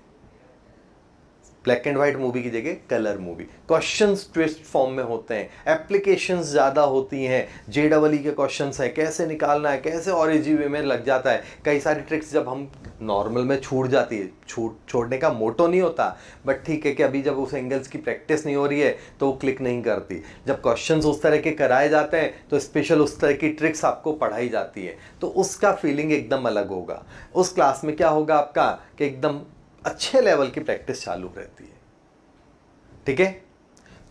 ब्लैक एंड व्हाइट मूवी की जगह colour movie, questions twist form में होते हैं, एप्लीकेशंस ज़्यादा होती हैं, JEE के क्वेश्चंस हैं, कैसे निकालना है, कैसे ORIGIN में लग जाता है। कई सारी ट्रिक्स जब हम नॉर्मल में छूट जाती है, छोड़ने का मोटो नहीं होता, बट ठीक है कि अभी जब उस एंगल्स की प्रैक्टिस नहीं हो रही है तो वो क्लिक नहीं करती। जब क्वेश्चंस उस तरह के कराए जाते हैं तो स्पेशल उस तरह की ट्रिक्स आपको पढ़ाई जाती है, तो उसका फीलिंग एकदम अलग होगा। उस क्लास में क्या होगा आपका कि एकदम अच्छे लेवल की प्रैक्टिस चालू रहती है, ठीक है।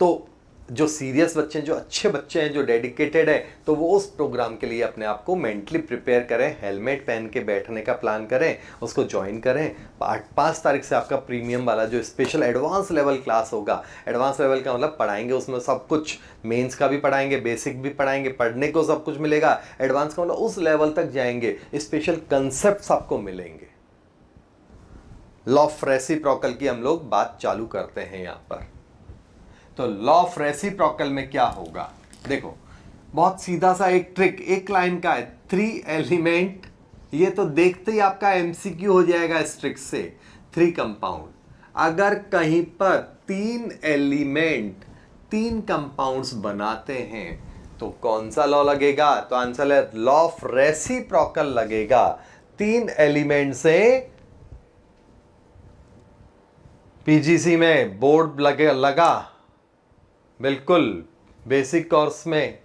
तो जो सीरियस बच्चे हैं, जो अच्छे बच्चे हैं, जो डेडिकेटेड हैं, तो वो उस प्रोग्राम के लिए अपने आप को मेंटली प्रिपेयर करें, हेलमेट पहन के बैठने का प्लान करें, उसको ज्वाइन करें। 5 तारीख से आपका प्रीमियम वाला जो स्पेशल एडवांस लेवल क्लास होगा, एडवांस लेवल का मतलब पढ़ाएंगे उसमें सब कुछ, मेंस का भी पढ़ाएंगे, बेसिक भी पढ़ाएंगे, पढ़ने को सब कुछ मिलेगा। एडवांस का मतलब उस लेवल तक जाएंगे, स्पेशल कंसेप्ट आपको मिलेंगे। लॉ ऑफ रेसिप्रोकल की हम लोग बात चालू करते हैं यहां पर। तो लॉ ऑफ रेसिप्रोकल में क्या होगा, देखो बहुत सीधा सा एक ट्रिक, एक लाइन का है, 3 एलिमेंट। ये तो देखते ही आपका MCQ हो जाएगा इस ट्रिक से। 3 कंपाउंड, अगर कहीं पर 3 एलिमेंट 3 कंपाउंड्स बनाते हैं तो कौन सा लॉ लगेगा? तो आंसर है लॉ ऑफ रेसिप्रोकल लगेगा। 3 एलिमेंट से PGC में बोर्ड लगा बिल्कुल बेसिक कोर्स में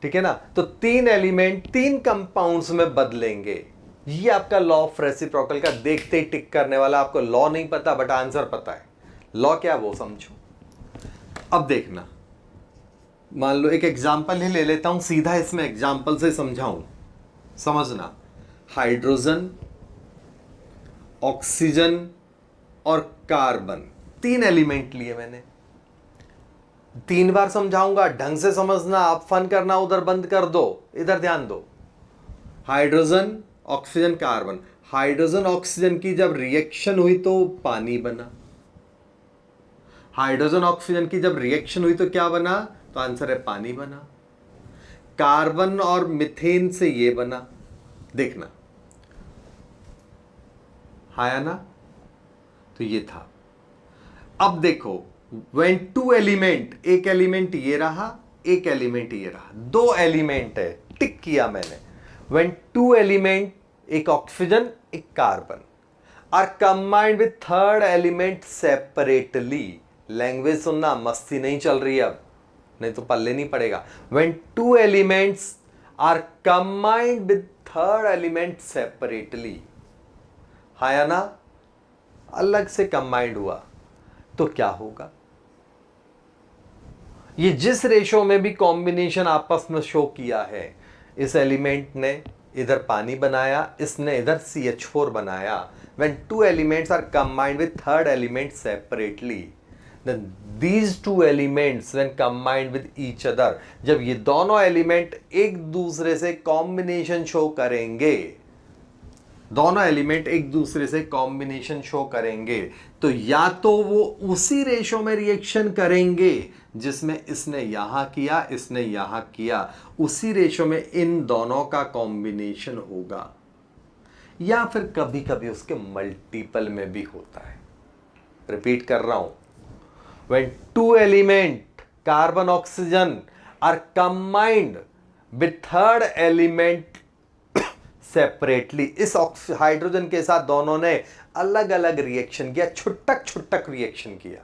ठीक है ना। तो 3 एलिमेंट 3 कंपाउंड्स में बदलेंगे। ये आपका लॉ ऑफ रेसिप्रोकल का देखते ही टिक करने वाला। आपको लॉ नहीं पता बट आंसर पता है। लॉ क्या वो समझो। अब देखना, मान लो एक एग्जांपल ही ले लेता हूं, सीधा इसमें एग्जांपल से समझाऊं, समझना। हाइड्रोजन, ऑक्सीजन और कार्बन, 3 एलिमेंट लिए मैंने। 3 बार समझाऊंगा, ढंग से समझना। आप फन करना उधर बंद कर दो, इधर ध्यान दो। Hydrogen, oxygen, carbon. Hydrogen oxygen की जब रिएक्शन हुई तो पानी बना। हाइड्रोजन ऑक्सीजन की जब रिएक्शन हुई तो क्या बना? तो आंसर है पानी बना। कार्बन और मीथेन से ये बना, देखना आया ना। तो ये था। अब देखो, when 2 एलिमेंट, एक एलिमेंट ये रहा, एक एलिमेंट ये रहा, 2 एलिमेंट है, टिक किया मैंने। when 2 एलिमेंट, एक ऑक्सीजन एक carbon, are combined with third element separately. Language सुनना, मस्ती नहीं चल रही अब, नहीं तो पल्ले नहीं पड़ेगा। when 2 elements are combined with third element separately, आया ना, अलग से कंबाइंड हुआ तो क्या होगा? ये जिस रेशो में भी कॉम्बिनेशन आपस में शो किया है, इस एलिमेंट ने इधर पानी बनाया, इसने इधर CH4 बनाया। when 2 elements are combined with third element separately, then these 2 elements when combined with each other, जब ये दोनों एलिमेंट एक दूसरे से कॉम्बिनेशन शो करेंगे, दोनों एलिमेंट एक दूसरे से कॉम्बिनेशन शो करेंगे, तो या तो वो उसी रेशो में रिएक्शन करेंगे जिसमें इसने यहां किया, इसने यहां किया, उसी रेशो में इन दोनों का कॉम्बिनेशन होगा, या फिर कभी कभी उसके मल्टीपल में भी होता है। रिपीट कर रहा हूं, when 2 element carbon oxygen are combined with third element separately, इस हाइड्रोजन के साथ दोनों ने अलग अलग रिएक्शन किया, छुटक छुटक रिएक्शन किया।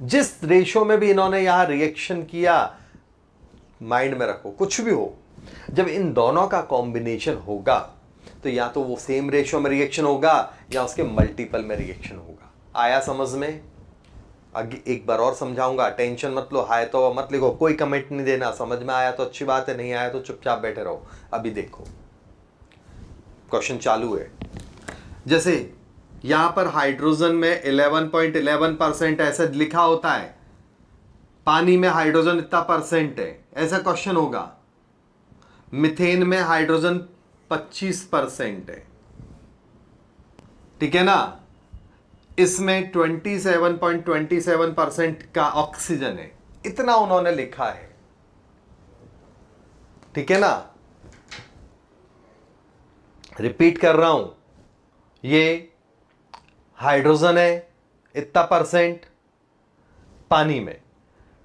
जिस रेशो में भी इन्होंने यहां रिएक्शन किया, माइंड में रखो, कुछ भी हो, जब इन दोनों का कॉम्बिनेशन होगा तो या तो वो सेम रेशो में रिएक्शन होगा या उसके मल्टीपल में रिएक्शन होगा। आया समझ में? आगे एक बार और समझाऊंगा, टेंशन मत लो, हाय तो मत लिखो, कोई कमेंट नहीं देना। समझ में आया तो अच्छी बात है, नहीं आया तो चुपचाप बैठे रहो। अभी देखो क्वेश्चन चालू है। जैसे यहां पर हाइड्रोजन में 11.11% ऐसे लिखा होता है, पानी में हाइड्रोजन इतना परसेंट है, ऐसा क्वेश्चन होगा। मीथेन में हाइड्रोजन 25% है, ठीक है ना। इसमें 27.27% का ऑक्सीजन है, इतना उन्होंने लिखा है, ठीक है ना। रिपीट कर रहा हूं, ये हाइड्रोजन है इतना परसेंट पानी में,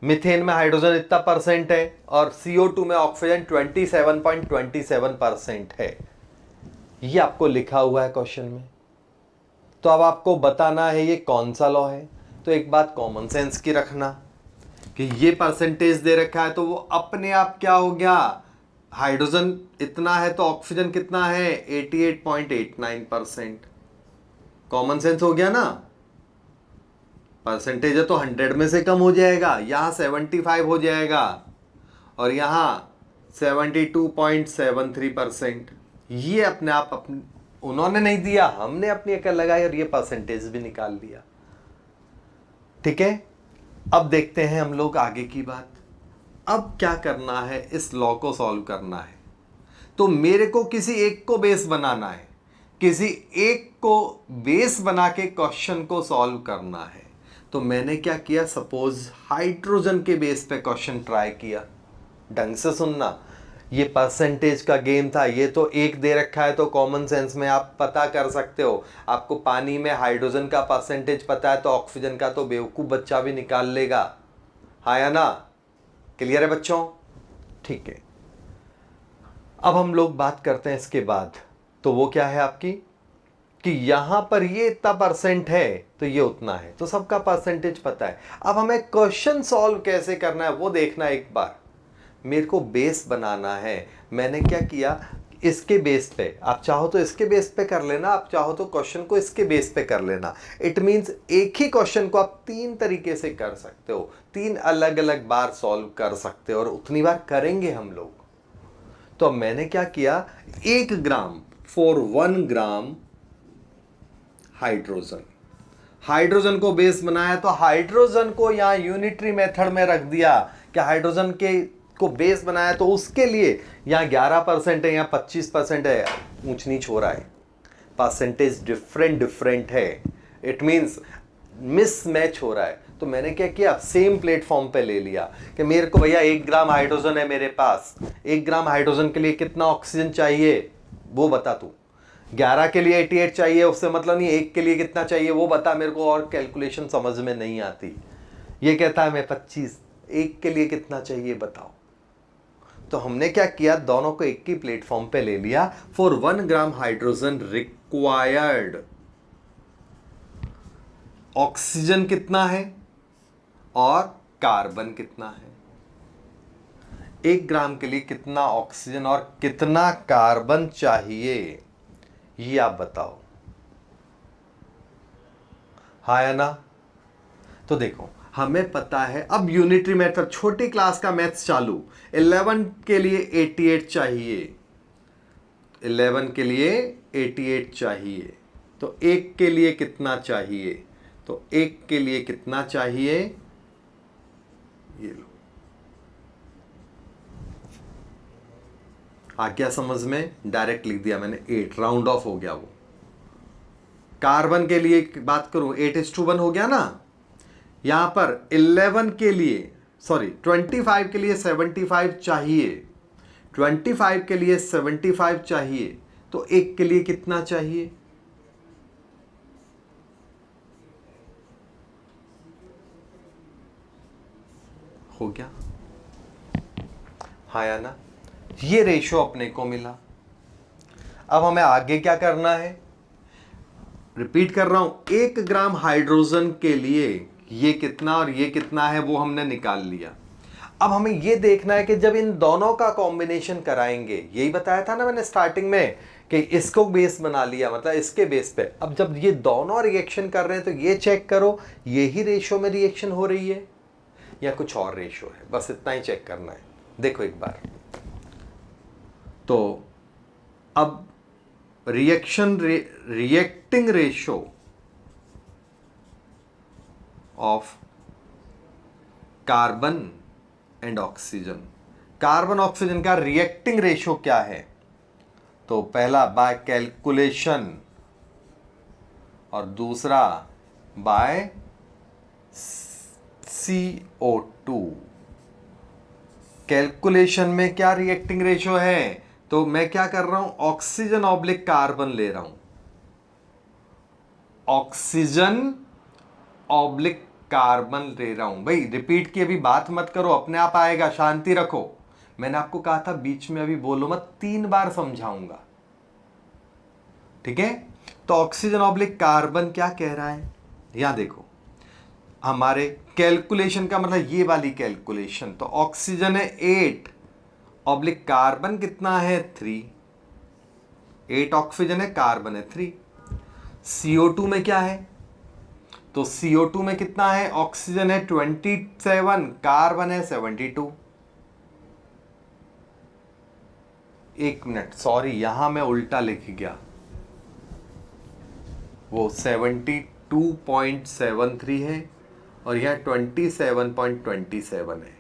मीथेन में हाइड्रोजन इतना परसेंट है, और CO2 में ऑक्सीजन 27.27% है। ये आपको लिखा हुआ है क्वेश्चन में। तो अब आपको बताना है ये कौन सा लॉ है। तो एक बात कॉमन सेंस की रखना कि ये परसेंटेज दे रखा है तो वो अपने आप क्या हो गया, हाइड्रोजन इतना है तो ऑक्सीजन कितना है, 88.89%। कॉमन सेंस हो गया ना। परसेंटेज है तो 100 में से कम हो जाएगा, यहां 75 हो जाएगा और यहां 72.73%। ये अपने आप उन्होंने नहीं दिया, हमने अपनी अकल लगाई और ये परसेंटेज भी निकाल लिया, ठीक है। अब देखते हैं हम लोग आगे की बात। अब क्या करना है, इस लॉ को सॉल्व करना है। तो मेरे को किसी एक को बेस बनाना है, किसी एक को बेस बना के क्वेश्चन को सॉल्व करना है। तो मैंने क्या किया, सपोज हाइड्रोजन के बेस पे क्वेश्चन ट्राई किया। ढंग से सुनना, ये परसेंटेज का गेम था। ये तो एक दे रखा है तो कॉमन सेंस में आप पता कर सकते हो। आपको पानी में हाइड्रोजन का परसेंटेज पता है तो ऑक्सीजन का तो बेवकूफ़ बच्चा भी निकाल लेगा, हाँ या ना। क्लियर है बच्चों? ठीक है। अब हम लोग बात करते हैं इसके बाद। तो वो क्या है आपकी कि यहां पर ये इतना परसेंट है तो ये उतना है, तो सबका परसेंटेज पता है। अब हमें क्वेश्चन सॉल्व कैसे करना है वो देखना एक बार। मेरे को बेस बनाना है। मैंने क्या किया, इसके बेस पे, आप चाहो तो इसके बेस पे कर लेना, आप चाहो तो क्वेश्चन को इसके बेस पे कर लेना। इट मींस एक ही क्वेश्चन को आप 3 तरीके से कर सकते हो, 3 अलग अलग बार सॉल्व कर सकते हो, और उतनी बार करेंगे हम लोग। तो मैंने क्या किया, 1 gram for 1 gram hydrogen, hydrogen को बेस बनाया, तो हाइड्रोजन को यहां यूनिटरी मेथड में रख दिया कि हाइड्रोजन के को बेस बनाया, तो उसके लिए यहां 11% है, यहां 25% है, ऊंच नीच हो रहा है, परसेंटेज डिफरेंट है। इट मींस मिसमैच हो रहा है। तो मैंने क्या किया, सेम प्लेटफॉर्म पे ले लिया कि मेरे को भैया 1 ग्राम हाइड्रोजन है मेरे पास, 1 ग्राम हाइड्रोजन के लिए कितना ऑक्सीजन चाहिए वो बता तू, 11 के लिए 88 चाहिए, उससे मतलब नहीं 1 के लिए कितना चाहिए वो बता मेरे को, और कैलकुलेशन समझ में नहीं आती। ये कहता है मैं 25, 1 के लिए कितना चाहिए बताओ। तो हमने क्या किया, दोनों को एक ही प्लेटफॉर्म पे ले लिया। For 1 gram hydrogen required oxygen कितना है और कार्बन कितना है, 1 ग्राम के लिए कितना ऑक्सीजन और कितना कार्बन चाहिए, ये आप बताओ। हाँ या ना। तो देखो हमें पता है, अब यूनिटरी मेथड, छोटी क्लास का मैथ्स चालू। 11 के लिए 88 चाहिए, 11 के लिए 88 चाहिए, तो 1 के लिए कितना चाहिए, तो 1 के लिए कितना चाहिए, ये लो। आ गया समझ में, डायरेक्ट लिख दिया मैंने 8, राउंड ऑफ हो गया वो। कार्बन के लिए बात करूं, 8:1 हो गया ना। यहां पर 11 के लिए, सॉरी 25 के लिए 75 चाहिए, 25 के लिए 75 चाहिए, तो 1 के लिए कितना चाहिए, हो गया। हाँ या ना, ये रेशो अपने को मिला। अब हमें आगे क्या करना है, रिपीट कर रहा हूं, 1 ग्राम हाइड्रोजन के लिए ये कितना और ये कितना है वो हमने निकाल लिया। अब हमें ये देखना है कि जब इन दोनों का कॉम्बिनेशन कराएंगे, यही बताया था ना मैंने स्टार्टिंग में कि इसको बेस बना लिया, मतलब इसके बेस पे। अब जब ये दोनों रिएक्शन कर रहे हैं तो ये चेक करो यही रेशो में रिएक्शन हो रही है या कुछ और रेशो है, बस इतना ही चेक करना है। देखो एक बार, तो अब reacting ratio of carbon and oxygen, carbon oxygen का रिएक्टिंग रेशो क्या है, तो पहला बाय कैलकुलेशन और दूसरा बाय CO2। कैलकुलेशन में क्या रिएक्टिंग रेशो है, तो मैं क्या कर रहा हूं, ऑक्सीजन ऑब्लिक कार्बन ले रहा हूं, ऑक्सीजन ऑब्लिक कार्बन ले रहा हूं। भाई रिपीट की अभी बात मत करो, अपने आप आएगा, शांति रखो। मैंने आपको कहा था बीच में अभी बोलो मत, 3 बार समझाऊंगा, ठीक है। तो ऑक्सीजन ऑब्लिक कार्बन क्या कह रहा है, यहां देखो हमारे कैलकुलेशन का मतलब ये वाली कैलकुलेशन, तो ऑक्सीजन है 8 ऑब्लिक कार्बन कितना है 3, 8 ऑक्सीजन है, कार्बन है 3। CO2 में क्या है, तो CO2 में कितना है, ऑक्सीजन है 27, कार्बन है 72। एक मिनट, सॉरी यहां मैं उल्टा लिख गया, वो 72.73 है और यहां 27.27 है,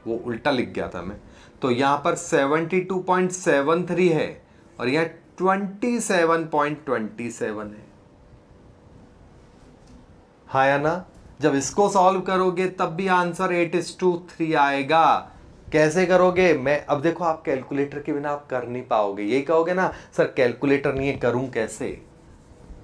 वो उल्टा लिख गया था मैं। तो यहां पर 72.73 है और यहां 27.27 है। हाँ या ना। जब इसको सॉल्व करोगे तब भी आंसर 8:3 आएगा। कैसे करोगे, मैं अब देखो, आप कैलकुलेटर के बिना आप कर नहीं पाओगे, यही कहोगे ना सर कैलकुलेटर नहीं है, करूं कैसे,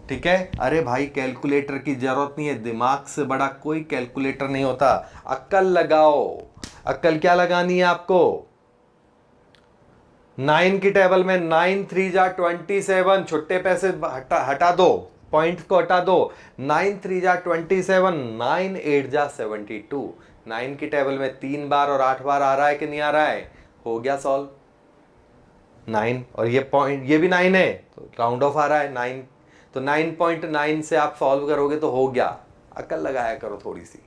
ठीक है। अरे भाई कैलकुलेटर की जरूरत नहीं है, दिमाग से बड़ा कोई कैलकुलेटर नहीं होता, अक्ल लगाओ। अक्ल क्या लगानी है आपको, 9 की टेबल में 9 3 जा 27, छुट्टे पैसे हटा दो, पॉइंट को हटा दो, 9 3 जा 27, 9 8 जा 72। 9 की टेबल में 3 बार और 8 बार आ रहा है कि नहीं आ रहा है? हो गया सॉल्व। 9 और ये पॉइंट, ये भी 9 है तो राउंड ऑफ आ रहा है 9, तो 9.9 से आप सॉल्व करोगे तो हो गया। अकल लगाया करो थोड़ी सी,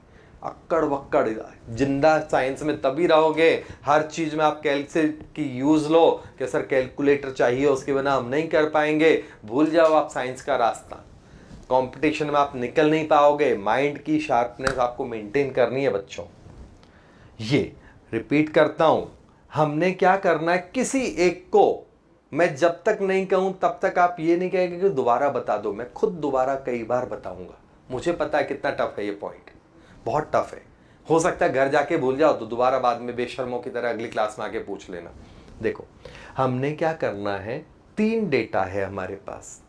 अक्कड़ बक्कड़। जिंदा साइंस में तभी रहोगे, हर चीज में आप कैलकुलेट की यूज लो कि सर कैलकुलेटर चाहिए, उसके बिना हम नहीं कर पाएंगे। भूल जाओ आप साइंस का रास्ता, कंपटीशन में आप निकल नहीं पाओगे। माइंड की शार्पनेस आपको मेंटेन करनी है बच्चों। ये रिपीट करता हूं, हमने क्या करना है, किसी एक को मैं जब तक नहीं कहूं तब तक आप ये नहीं कहेंगे कि दोबारा बता दो। मैं खुद दोबारा कई बार बताऊंगा, मुझे पता है कितना टफ है ये पॉइंट, बहुत टफ है। हो सकता है घर जाके भूल जाओ तो दोबारा बाद में बेशर्मों की तरह अगली क्लास में आके पूछ लेना। देखो हमने क्या करना है, 3 डेटा है हमारे पास,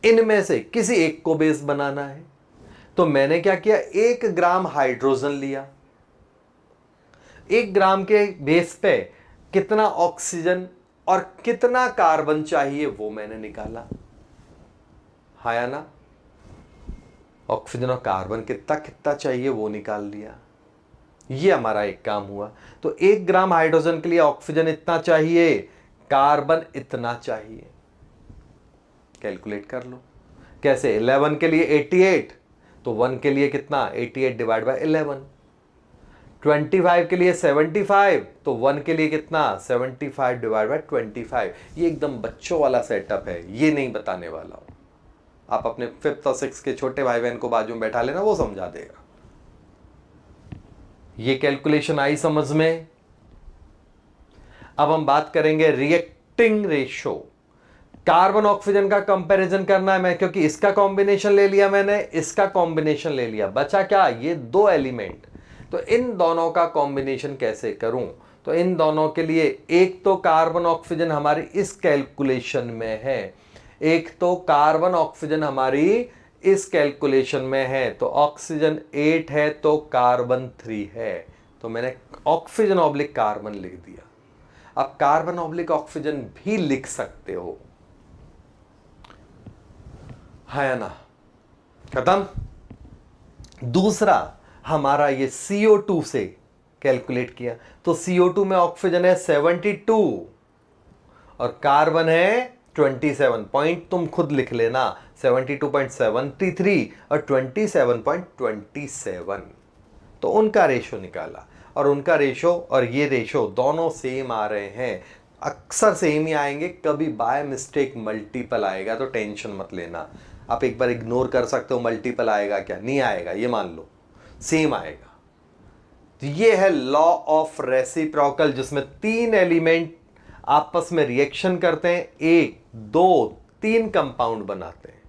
इनमें से किसी एक को बेस बनाना है। तो मैंने क्या किया, 1 ग्राम हाइड्रोजन लिया, 1 ग्राम के बेस पे कितना ऑक्सीजन और कितना कार्बन चाहिए वो मैंने निकाला, हाँ या ना? ऑक्सीजन और कार्बन कितना कितना चाहिए वो निकाल लिया, ये हमारा एक काम हुआ। तो 1 ग्राम हाइड्रोजन के लिए ऑक्सीजन इतना चाहिए, कार्बन इतना चाहिए, कैलकुलेट कर लो। कैसे? 11 के लिए 88, तो 1 के लिए कितना, 88 डिवाइड बाय 11। 25 के लिए 75, तो 1 के लिए कितना, 75 डिवाइड बाय 25। ये एकदम बच्चों वाला सेटअप है, ये नहीं बताने वाला हूं। आप अपने 5th और 6th के छोटे भाई बहन को बाजू में बैठा लेना, वो समझा देगा। ये कैलकुलेशन आई समझ में? अब हम बात करेंगे रिएक्टिंग रेशो। कार्बन ऑक्सीजन का कंपैरिजन करना है मैं, क्योंकि इसका कॉम्बिनेशन ले लिया मैंने, इसका कॉम्बिनेशन ले लिया, बचा क्या, ये 2 एलिमेंट। तो इन दोनों का कॉम्बिनेशन कैसे करूं? तो इन दोनों के लिए, एक तो कार्बन ऑक्सीजन हमारी इस कैलकुलेशन में है, एक तो कार्बन ऑक्सीजन हमारी इस कैलकुलेशन में है। तो ऑक्सीजन 8 है तो कार्बन 3 है, तो मैंने ऑक्सीजन ऑब्लिक कार्बन लिख दिया। अब कार्बन ऑब्लिक ऑक्सीजन भी लिख सकते हो, है या ना? खत्म। दूसरा हमारा ये CO2 से कैलकुलेट किया, तो CO2 में ऑक्सीजन है 72 और कार्बन है 27। पॉइंट तुम खुद लिख लेना, 72.73 और 27.27। तो उनका रेशो निकाला, और उनका रेशो और ये रेशो दोनों सेम आ रहे हैं। अक्सर सेम ही आएंगे, कभी बाय मिस्टेक मल्टीपल आएगा तो टेंशन मत लेना। आप एक बार इग्नोर कर सकते हो, मल्टीपल आएगा क्या, नहीं आएगा, ये मान लो सेम आएगा। तो ये है लॉ ऑफ रेसिप्रोकल, जिसमें 3 एलिमेंट आपस में रिएक्शन करते हैं, 1 2 3 कंपाउंड बनाते हैं।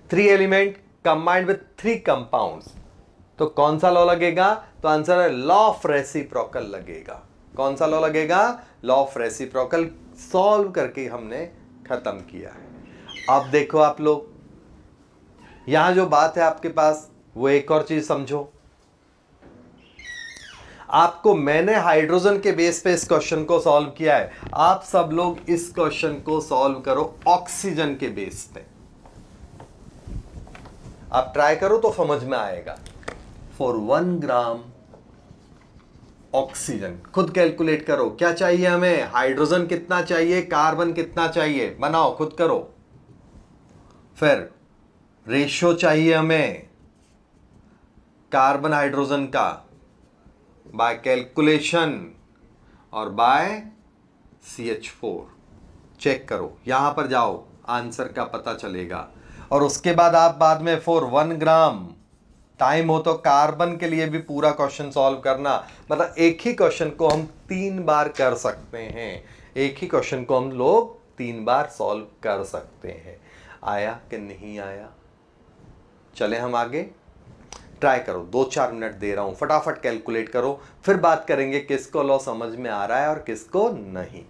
3 एलिमेंट कंबाइंड विथ 3 कंपाउंड्स, तो कौन सा लॉ लगेगा? तो आंसर है लॉ ऑफ रेसिप्रोकल लगेगा। कौन सा लॉ लगेगा? Law of reciprocal. सॉल्व करके हमने खत्म किया है। अब देखो आप लोग, यहां जो बात है आपके पास, वो एक और चीज समझो। आपको, मैंने हाइड्रोजन के बेस पे इस क्वेश्चन को सॉल्व किया है, आप सब लोग इस क्वेश्चन को सॉल्व करो ऑक्सीजन के बेस पे। आप ट्राई करो तो समझ में आएगा। फॉर 1 ग्राम ऑक्सीजन खुद कैलकुलेट करो, क्या चाहिए हमें, हाइड्रोजन कितना चाहिए, कार्बन कितना चाहिए, बनाओ खुद करो। फिर रेशियो चाहिए हमें कार्बन हाइड्रोजन का बाय कैलकुलेशन और बाय CH4। चेक करो, यहां पर जाओ, आंसर का पता चलेगा। और उसके बाद आप बाद में फॉर 1 ग्राम, टाइम हो तो कार्बन के लिए भी पूरा क्वेश्चन सॉल्व करना। मतलब एक ही क्वेश्चन को हम 3 बार कर सकते हैं, एक ही क्वेश्चन को हम लोग 3 बार सॉल्व कर सकते हैं। आया कि नहीं आया? चले हम आगे, ट्राई करो, 2-4 मिनट दे रहा हूं, फटाफट कैलकुलेट करो, फिर बात करेंगे किसको लॉ समझ में आ रहा है और किसको नहीं।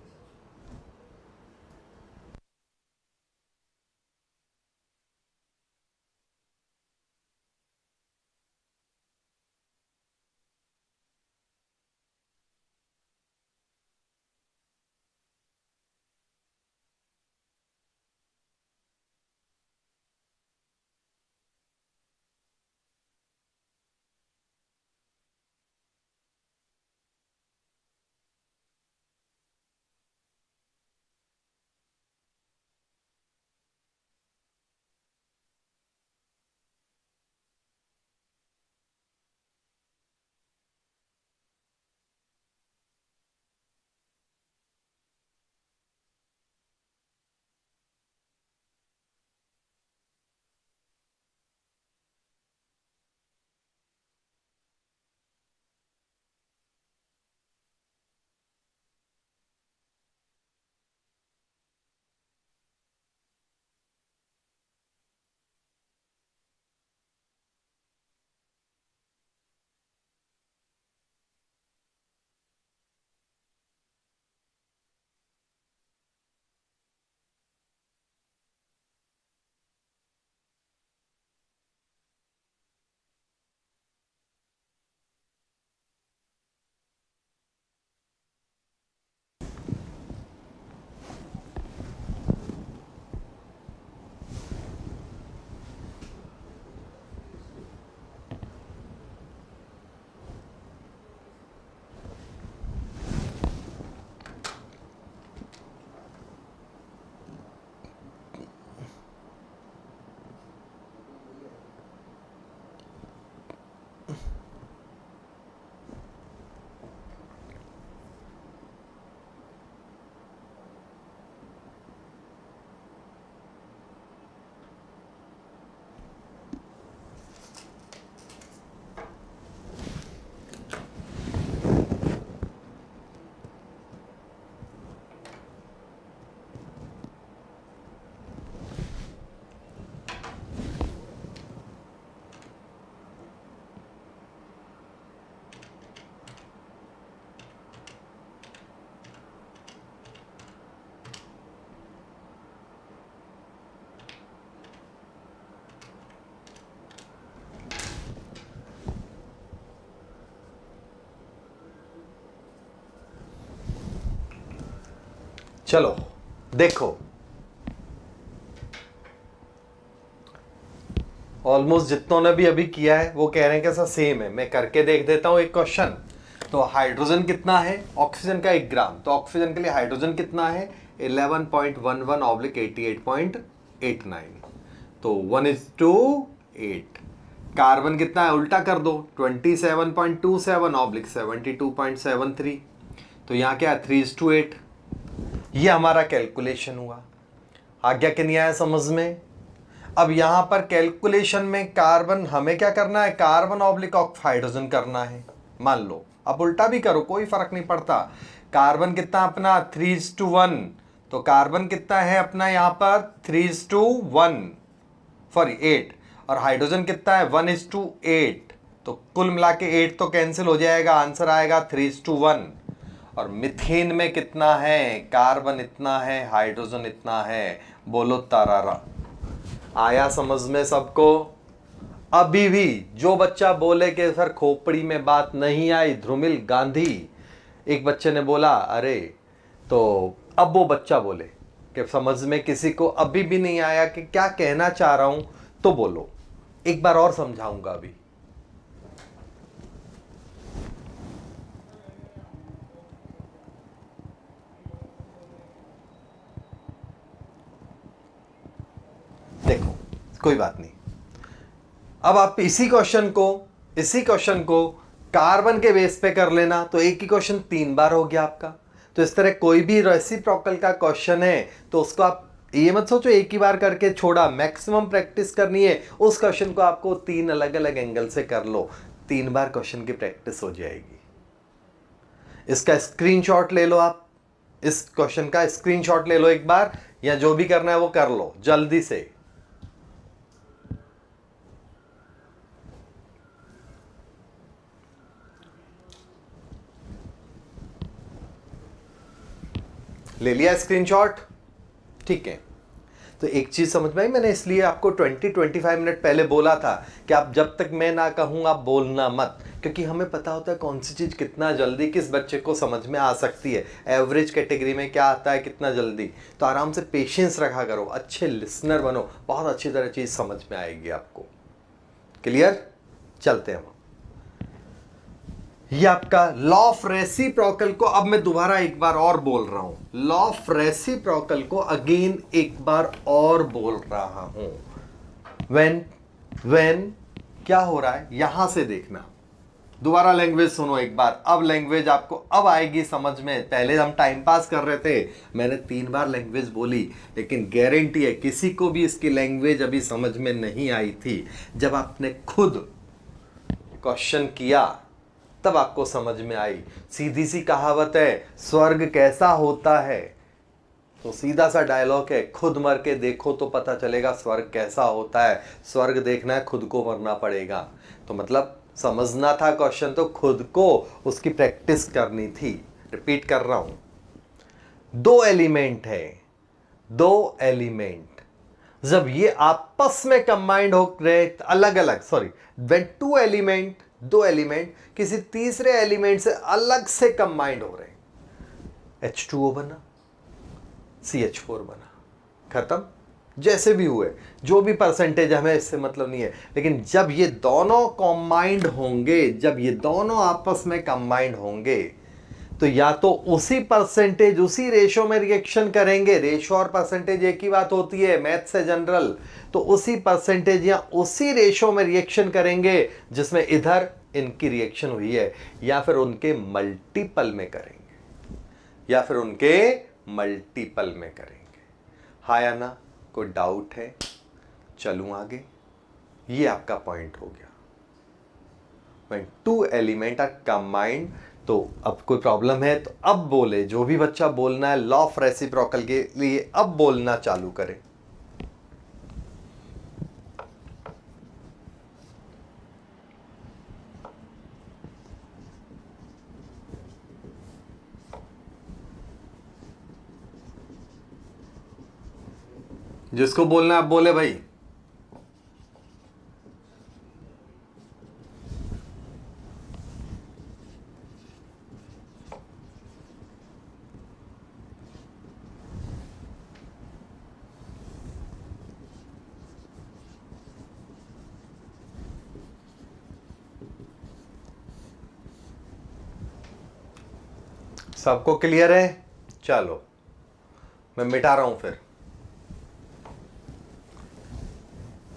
चलो देखो, ऑलमोस्ट जितनों ने भी अभी किया है वो कह रहे हैं कि ऐसा सेम है। मैं करके देख देता हूं एक क्वेश्चन। तो हाइड्रोजन कितना है, ऑक्सीजन का 1 ग्राम, तो ऑक्सीजन के लिए हाइड्रोजन कितना है 11.11 ऑब्लिक 88.89, तो 1:8। कार्बन कितना है उल्टा कर दो, 27.27 ऑब्लिक 72.73, तो यहाँ क्या है 3:8। ये हमारा कैलकुलेशन हुआ। आ गया कि नहीं आया समझ में? अब यहां पर कैलकुलेशन में कार्बन हमें क्या करना है, कार्बन ऑब्लिक हाइड्रोजन करना है। मान लो अब उल्टा भी करो कोई फर्क नहीं पड़ता। कार्बन कितना अपना 3:1, तो कार्बन कितना है अपना यहां पर 3:1 सॉरी 8, और हाइड्रोजन कितना है 1:8, तो कुल मिला के 8 तो कैंसिल हो जाएगा, आंसर आएगा 3:1। और मिथेन में कितना है, कार्बन इतना है, हाइड्रोजन इतना है, बोलो तारारा। आया समझ में सबको? अभी भी जो बच्चा बोले कि सर खोपड़ी में बात नहीं आई, ध्रुमिल गांधी एक बच्चे ने बोला, अरे तो अब वो बच्चा बोले कि समझ में किसी को अभी भी नहीं आया कि क्या कहना चाह रहा हूं, तो बोलो, एक बार और समझाऊंगा अभी। देखो कोई बात नहीं, अब आप इसी क्वेश्चन को कार्बन के बेस पे कर लेना, तो एक ही क्वेश्चन 3 बार हो गया आपका। तो इस तरह कोई भी रेसिप्रोकल का क्वेश्चन है तो उसको आप ये मत सोचो एक ही बार करके छोड़ा, मैक्सिमम प्रैक्टिस करनी है। उस क्वेश्चन को आपको 3 अलग अलग एंगल से कर लो, 3 बार क्वेश्चन की प्रैक्टिस हो जाएगी। इसका स्क्रीनशॉट ले लो, आप इस क्वेश्चन का स्क्रीनशॉट ले लो एक बार, या जो भी करना है वो कर लो जल्दी से। ले लिया स्क्रीनशॉट? ठीक है। तो एक चीज समझ में आई, मैंने इसलिए आपको 20-25 मिनट पहले बोला था कि आप जब तक मैं ना कहूँ आप बोलना मत, क्योंकि हमें पता होता है कौन सी चीज़ कितना जल्दी किस बच्चे को समझ में आ सकती है, एवरेज कैटेगरी में क्या आता है कितना जल्दी। तो आराम से पेशेंस रखा करो, अच्छे लिसनर बनो, बहुत अच्छी तरह चीज़ समझ में आएगी आपको। क्लियर? चलते हैं। ये आपका लॉ ऑफ रेसिप्रोकल को अब मैं दोबारा एक बार और बोल रहा हूं, लॉ ऑफ रेसिप्रोकल को अगेन एक बार और बोल रहा हूं। व्हेन क्या हो रहा है यहां से देखना, दोबारा लैंग्वेज सुनो एक बार। अब लैंग्वेज आपको अब आएगी समझ में। पहले हम टाइम पास कर रहे थे, मैंने 3 बार लैंग्वेज बोली, लेकिन गारंटी है किसी को भी इसकी लैंग्वेज अभी समझ में नहीं आई थी। जब आपने खुद क्वेश्चन किया तब आपको समझ में आई। सीधी सी कहावत है, स्वर्ग कैसा होता है, तो सीधा सा डायलॉग है, खुद मर के देखो तो पता चलेगा स्वर्ग कैसा होता है। स्वर्ग देखना है खुद को मरना पड़ेगा। तो मतलब समझना था क्वेश्चन तो खुद को उसकी प्रैक्टिस करनी थी। रिपीट कर रहा हूं, 2 एलिमेंट है, 2 एलिमेंट जब ये आपस में कंबाइंड हो रहे, अलग अलग सॉरी, व्हेन 2 एलिमेंट किसी तीसरे एलिमेंट से अलग से कंबाइंड हो रहे, H2O बना, CH4 बना, खत्म। जैसे भी हुए, जो भी परसेंटेज, हमें इससे मतलब नहीं है, लेकिन जब ये दोनों कंबाइंड होंगे, जब ये दोनों आपस में कंबाइंड होंगे, तो या तो उसी परसेंटेज उसी रेशो में रिएक्शन करेंगे। रेशो और परसेंटेज एक ही बात होती है मैथ से जनरल। तो उसी परसेंटेज या उसी रेशो में रिएक्शन करेंगे जिसमें इधर इनकी रिएक्शन हुई है, या फिर उनके मल्टीपल में करेंगे, या फिर उनके मल्टीपल में करेंगे। हाँ या ना? कोई डाउट है? चलूं आगे। ये आपका पॉइंट हो गया, व्हेन 2 एलिमेंट आर कंबाइंड। तो अब कोई प्रॉब्लम है तो अब बोले, जो भी बच्चा बोलना है लॉ ऑफ रेसिप्रोकल के लिए अब बोलना चालू करें। जिसको बोलना है आप बोले भाई। सबको क्लियर है? चलो मैं मिटा रहा हूं फिर।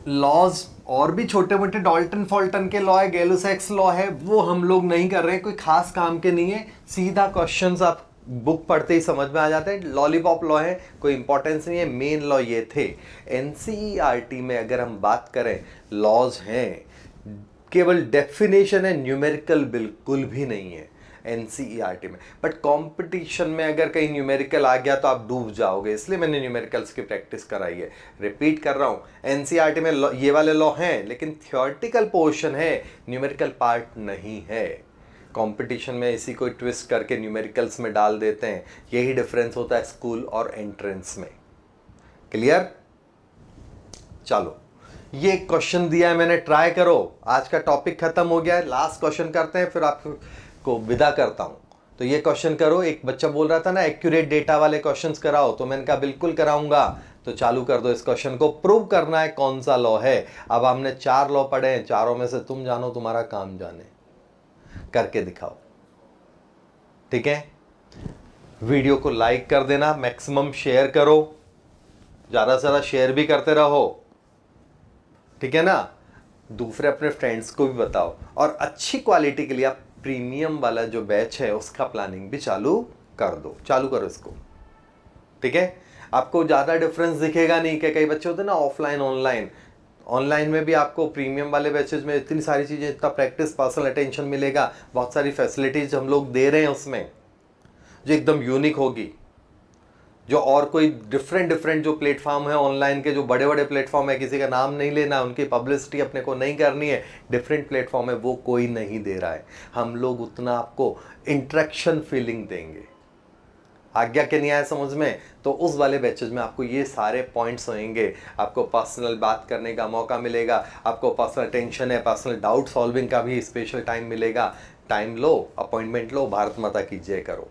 लॉज और भी छोटे मोटे डाल्टन फॉल्टन के लॉ है, गैलो-सैक्स लॉ है, वो हम लोग नहीं कर रहे हैं, कोई खास काम के नहीं है। सीधा क्वेश्चंस आप बुक पढ़ते ही समझ में आ जाते हैं। लॉलीपॉप लॉ है, कोई इंपॉर्टेंस नहीं है। मेन लॉ ये थे। एनसीईआरटी में अगर हम बात करें, लॉज हैं, केवल डेफिनेशन है, न्यूमेरिकल बिल्कुल भी नहीं है एनसीईआरटी में। बट कंपटीशन में अगर कहीं न्यूमेरिकल आ गया तो आप डूब जाओगे, इसलिए मैंने न्यूमेरिकल्स की प्रैक्टिस कराई है। रिपीट कर रहा हूं, एनसीईआरटी में ये वाले लॉ हैं, लेकिन थियोरेटिकल पोर्शन है, न्यूमेरिकल पार्ट नहीं है। कंपटीशन में इसी को ट्विस्ट करके न्यूमेरिकल्स में डाल देते हैं। यही डिफरेंस होता है स्कूल और एंट्रेंस में। क्लियर? चलो, ये क्वेश्चन दिया है मैंने, ट्राई करो। आज का टॉपिक खत्म हो गया है, लास्ट क्वेश्चन करते हैं, फिर आपको विदा करता हूं। तो ये क्वेश्चन करो। एक बच्चा बोल रहा था ना एक्यूरेट डेटा वाले क्वेश्चंस कराओ, तो मैंने कहा बिल्कुल कराऊंगा। तो चालू कर दो इस क्वेश्चन को। प्रूव करना है कौन सा लॉ है। अब हमने 4 लॉ पढ़े हैं, चारों में से तुम जानो, तुम्हारा काम जाने, करके दिखाओ। ठीक है? वीडियो को लाइक कर देना, मैक्सिमम शेयर करो, ज्यादा से ज्यादा शेयर भी करते रहो। ठीक है ना? दूसरे अपने फ्रेंड्स को भी बताओ। और अच्छी क्वालिटी के लिए आप प्रीमियम वाला जो बैच है उसका प्लानिंग भी चालू कर दो। चालू करो इसको। ठीक है? आपको ज़्यादा डिफरेंस दिखेगा नहीं कि कई बच्चे होते हैं ना ऑफलाइन ऑनलाइन। ऑनलाइन में भी आपको प्रीमियम वाले बैचेज में इतनी सारी चीज़ें, इतना प्रैक्टिस, पर्सनल अटेंशन मिलेगा, बहुत सारी फैसिलिटीज हम लोग दे रहे हैं उसमें, जो एकदम यूनिक होगी। जो और कोई डिफरेंट जो प्लेटफॉर्म है ऑनलाइन के, जो बड़े बड़े प्लेटफॉर्म है, किसी का नाम नहीं लेना, उनकी पब्लिसिटी अपने को नहीं करनी है, डिफरेंट प्लेटफॉर्म है, वो कोई नहीं दे रहा है। हम लोग उतना आपको इंटरेक्शन फीलिंग देंगे। आज्ञा के नहीं आया समझ में? तो उस वाले बैचेज में आपको ये सारे पॉइंट्स होंगे। आपको पर्सनल बात करने का मौका मिलेगा, आपको पर्सनल टेंशन है, पर्सनल डाउट सॉल्विंग का भी स्पेशल टाइम मिलेगा। टाइम लो, अपॉइंटमेंट लो, भारत माता की जय करो।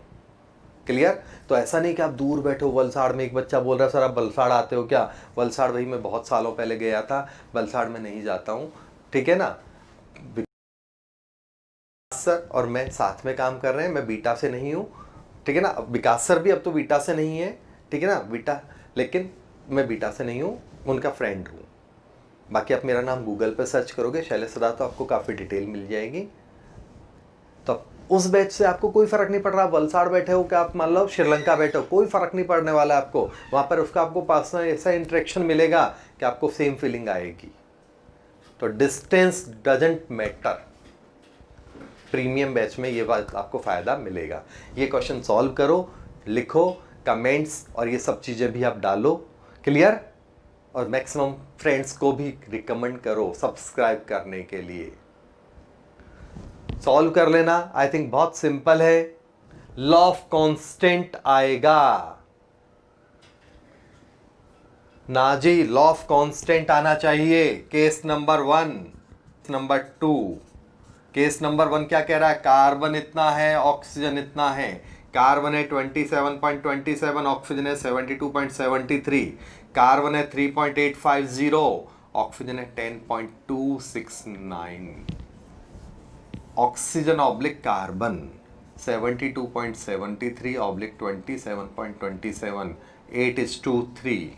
क्लियर? तो ऐसा नहीं कि आप दूर बैठो। वलसाड़ में एक बच्चा बोल रहा है सर आप वलसाड़ आते हो क्या? वलसाड़ भाई मैं बहुत सालों पहले गया था, वलसाड़ में नहीं जाता हूँ। ठीक है ना? सर और मैं साथ में काम कर रहे हैं, मैं बीटा से नहीं हूँ। ठीक है ना? विकास सर भी अब तो बीटा से नहीं है। ठीक है ना? बीटा, लेकिन मैं बीटा से नहीं हूँ, उनका फ्रेंड हूँ। बाकी आप मेरा नाम गूगल पे सर्च करोगे शैलेश सदा, तो आपको काफ़ी डिटेल मिल जाएगी। तो उस बैच से आपको कोई फर्क नहीं पड़ रहा। वलसाड़ बैठे हो कि आप मान लो श्रीलंका बैठे हो, कोई फर्क नहीं पड़ने वाला है आपको। वहाँ पर उसका आपको पर्सनल ऐसा इंटरेक्शन मिलेगा कि आपको सेम फीलिंग आएगी। तो distance doesn't matter. Premium batch में ये बात आपको फ़ायदा मिलेगा। ये क्वेश्चन सॉल्व करो, लिखो कमेंट्स, और ये सब चीज़ें भी आप डालो। क्लियर? और मैक्सिमम फ्रेंड्स को भी रिकमेंड करो सब्सक्राइब करने के लिए। सॉल्व कर लेना। आई थिंक बहुत सिंपल है। लॉ ऑफ कांस्टेंट आएगा ना जी, लॉ ऑफ कांस्टेंट आना चाहिए। Case number 1, number 2। Case number 1 क्या कह रहा है? कार्बन इतना है, ऑक्सीजन इतना है। कार्बन है 27.27, ऑक्सीजन है 72.73। कार्बन है 3.850, ऑक्सीजन है 10.269। Oxygen oblique carbon 72.73 oblique 27.27, 8:3,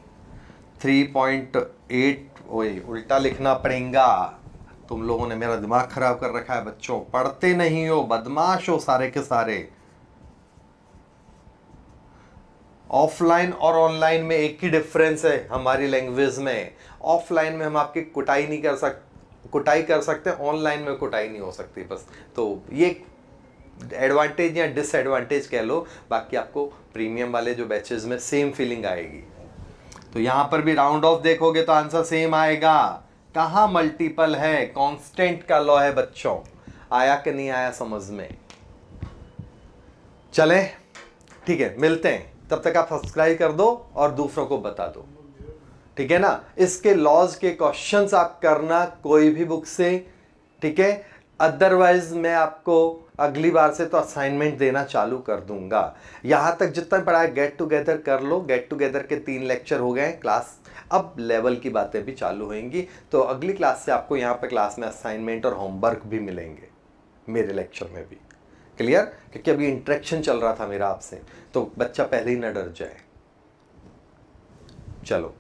3.8। ओए उल्टा लिखना पड़ेगा। तुम लोगों ने मेरा दिमाग खराब कर रखा है बच्चों, पढ़ते नहीं हो, बदमाश हो सारे के सारे। ऑफलाइन और ऑनलाइन में एक ही डिफरेंस है हमारी लैंग्वेज में। ऑफलाइन में हम आपकी कुटाई नहीं कर सकते, कुटाई कर सकते हैं, ऑनलाइन में कुटाई नहीं हो सकती बस। तो ये एडवांटेज या डिसएडवांटेज कह लो। बाकी आपको प्रीमियम वाले जो बैचेस में सेम फीलिंग आएगी। तो यहां पर भी राउंड ऑफ देखोगे तो आंसर सेम आएगा। कहां मल्टीपल है? कांस्टेंट का लॉ है बच्चों। आया कि नहीं आया समझ में? चले ठीक है, मिलते हैं। तब तक आप सब्सक्राइब कर दो और दूसरों को बता दो। ठीक है ना? इसके लॉज के क्वेश्चंस आप करना कोई भी बुक से। ठीक है? अदरवाइज मैं आपको अगली बार से तो असाइनमेंट देना चालू कर दूंगा। यहां तक जितना पढ़ा है गेट टुगेदर कर लो। गेट टुगेदर के 3 लेक्चर हो गए क्लास, अब लेवल की बातें भी चालू होंगी। तो अगली क्लास से आपको यहाँ पे क्लास में असाइनमेंट और होमवर्क भी मिलेंगे मेरे लेक्चर में भी। क्लियर? क्योंकि अभी इंटरेक्शन चल रहा था मेरा आपसे, तो बच्चा पहले ही ना डर जाए। चलो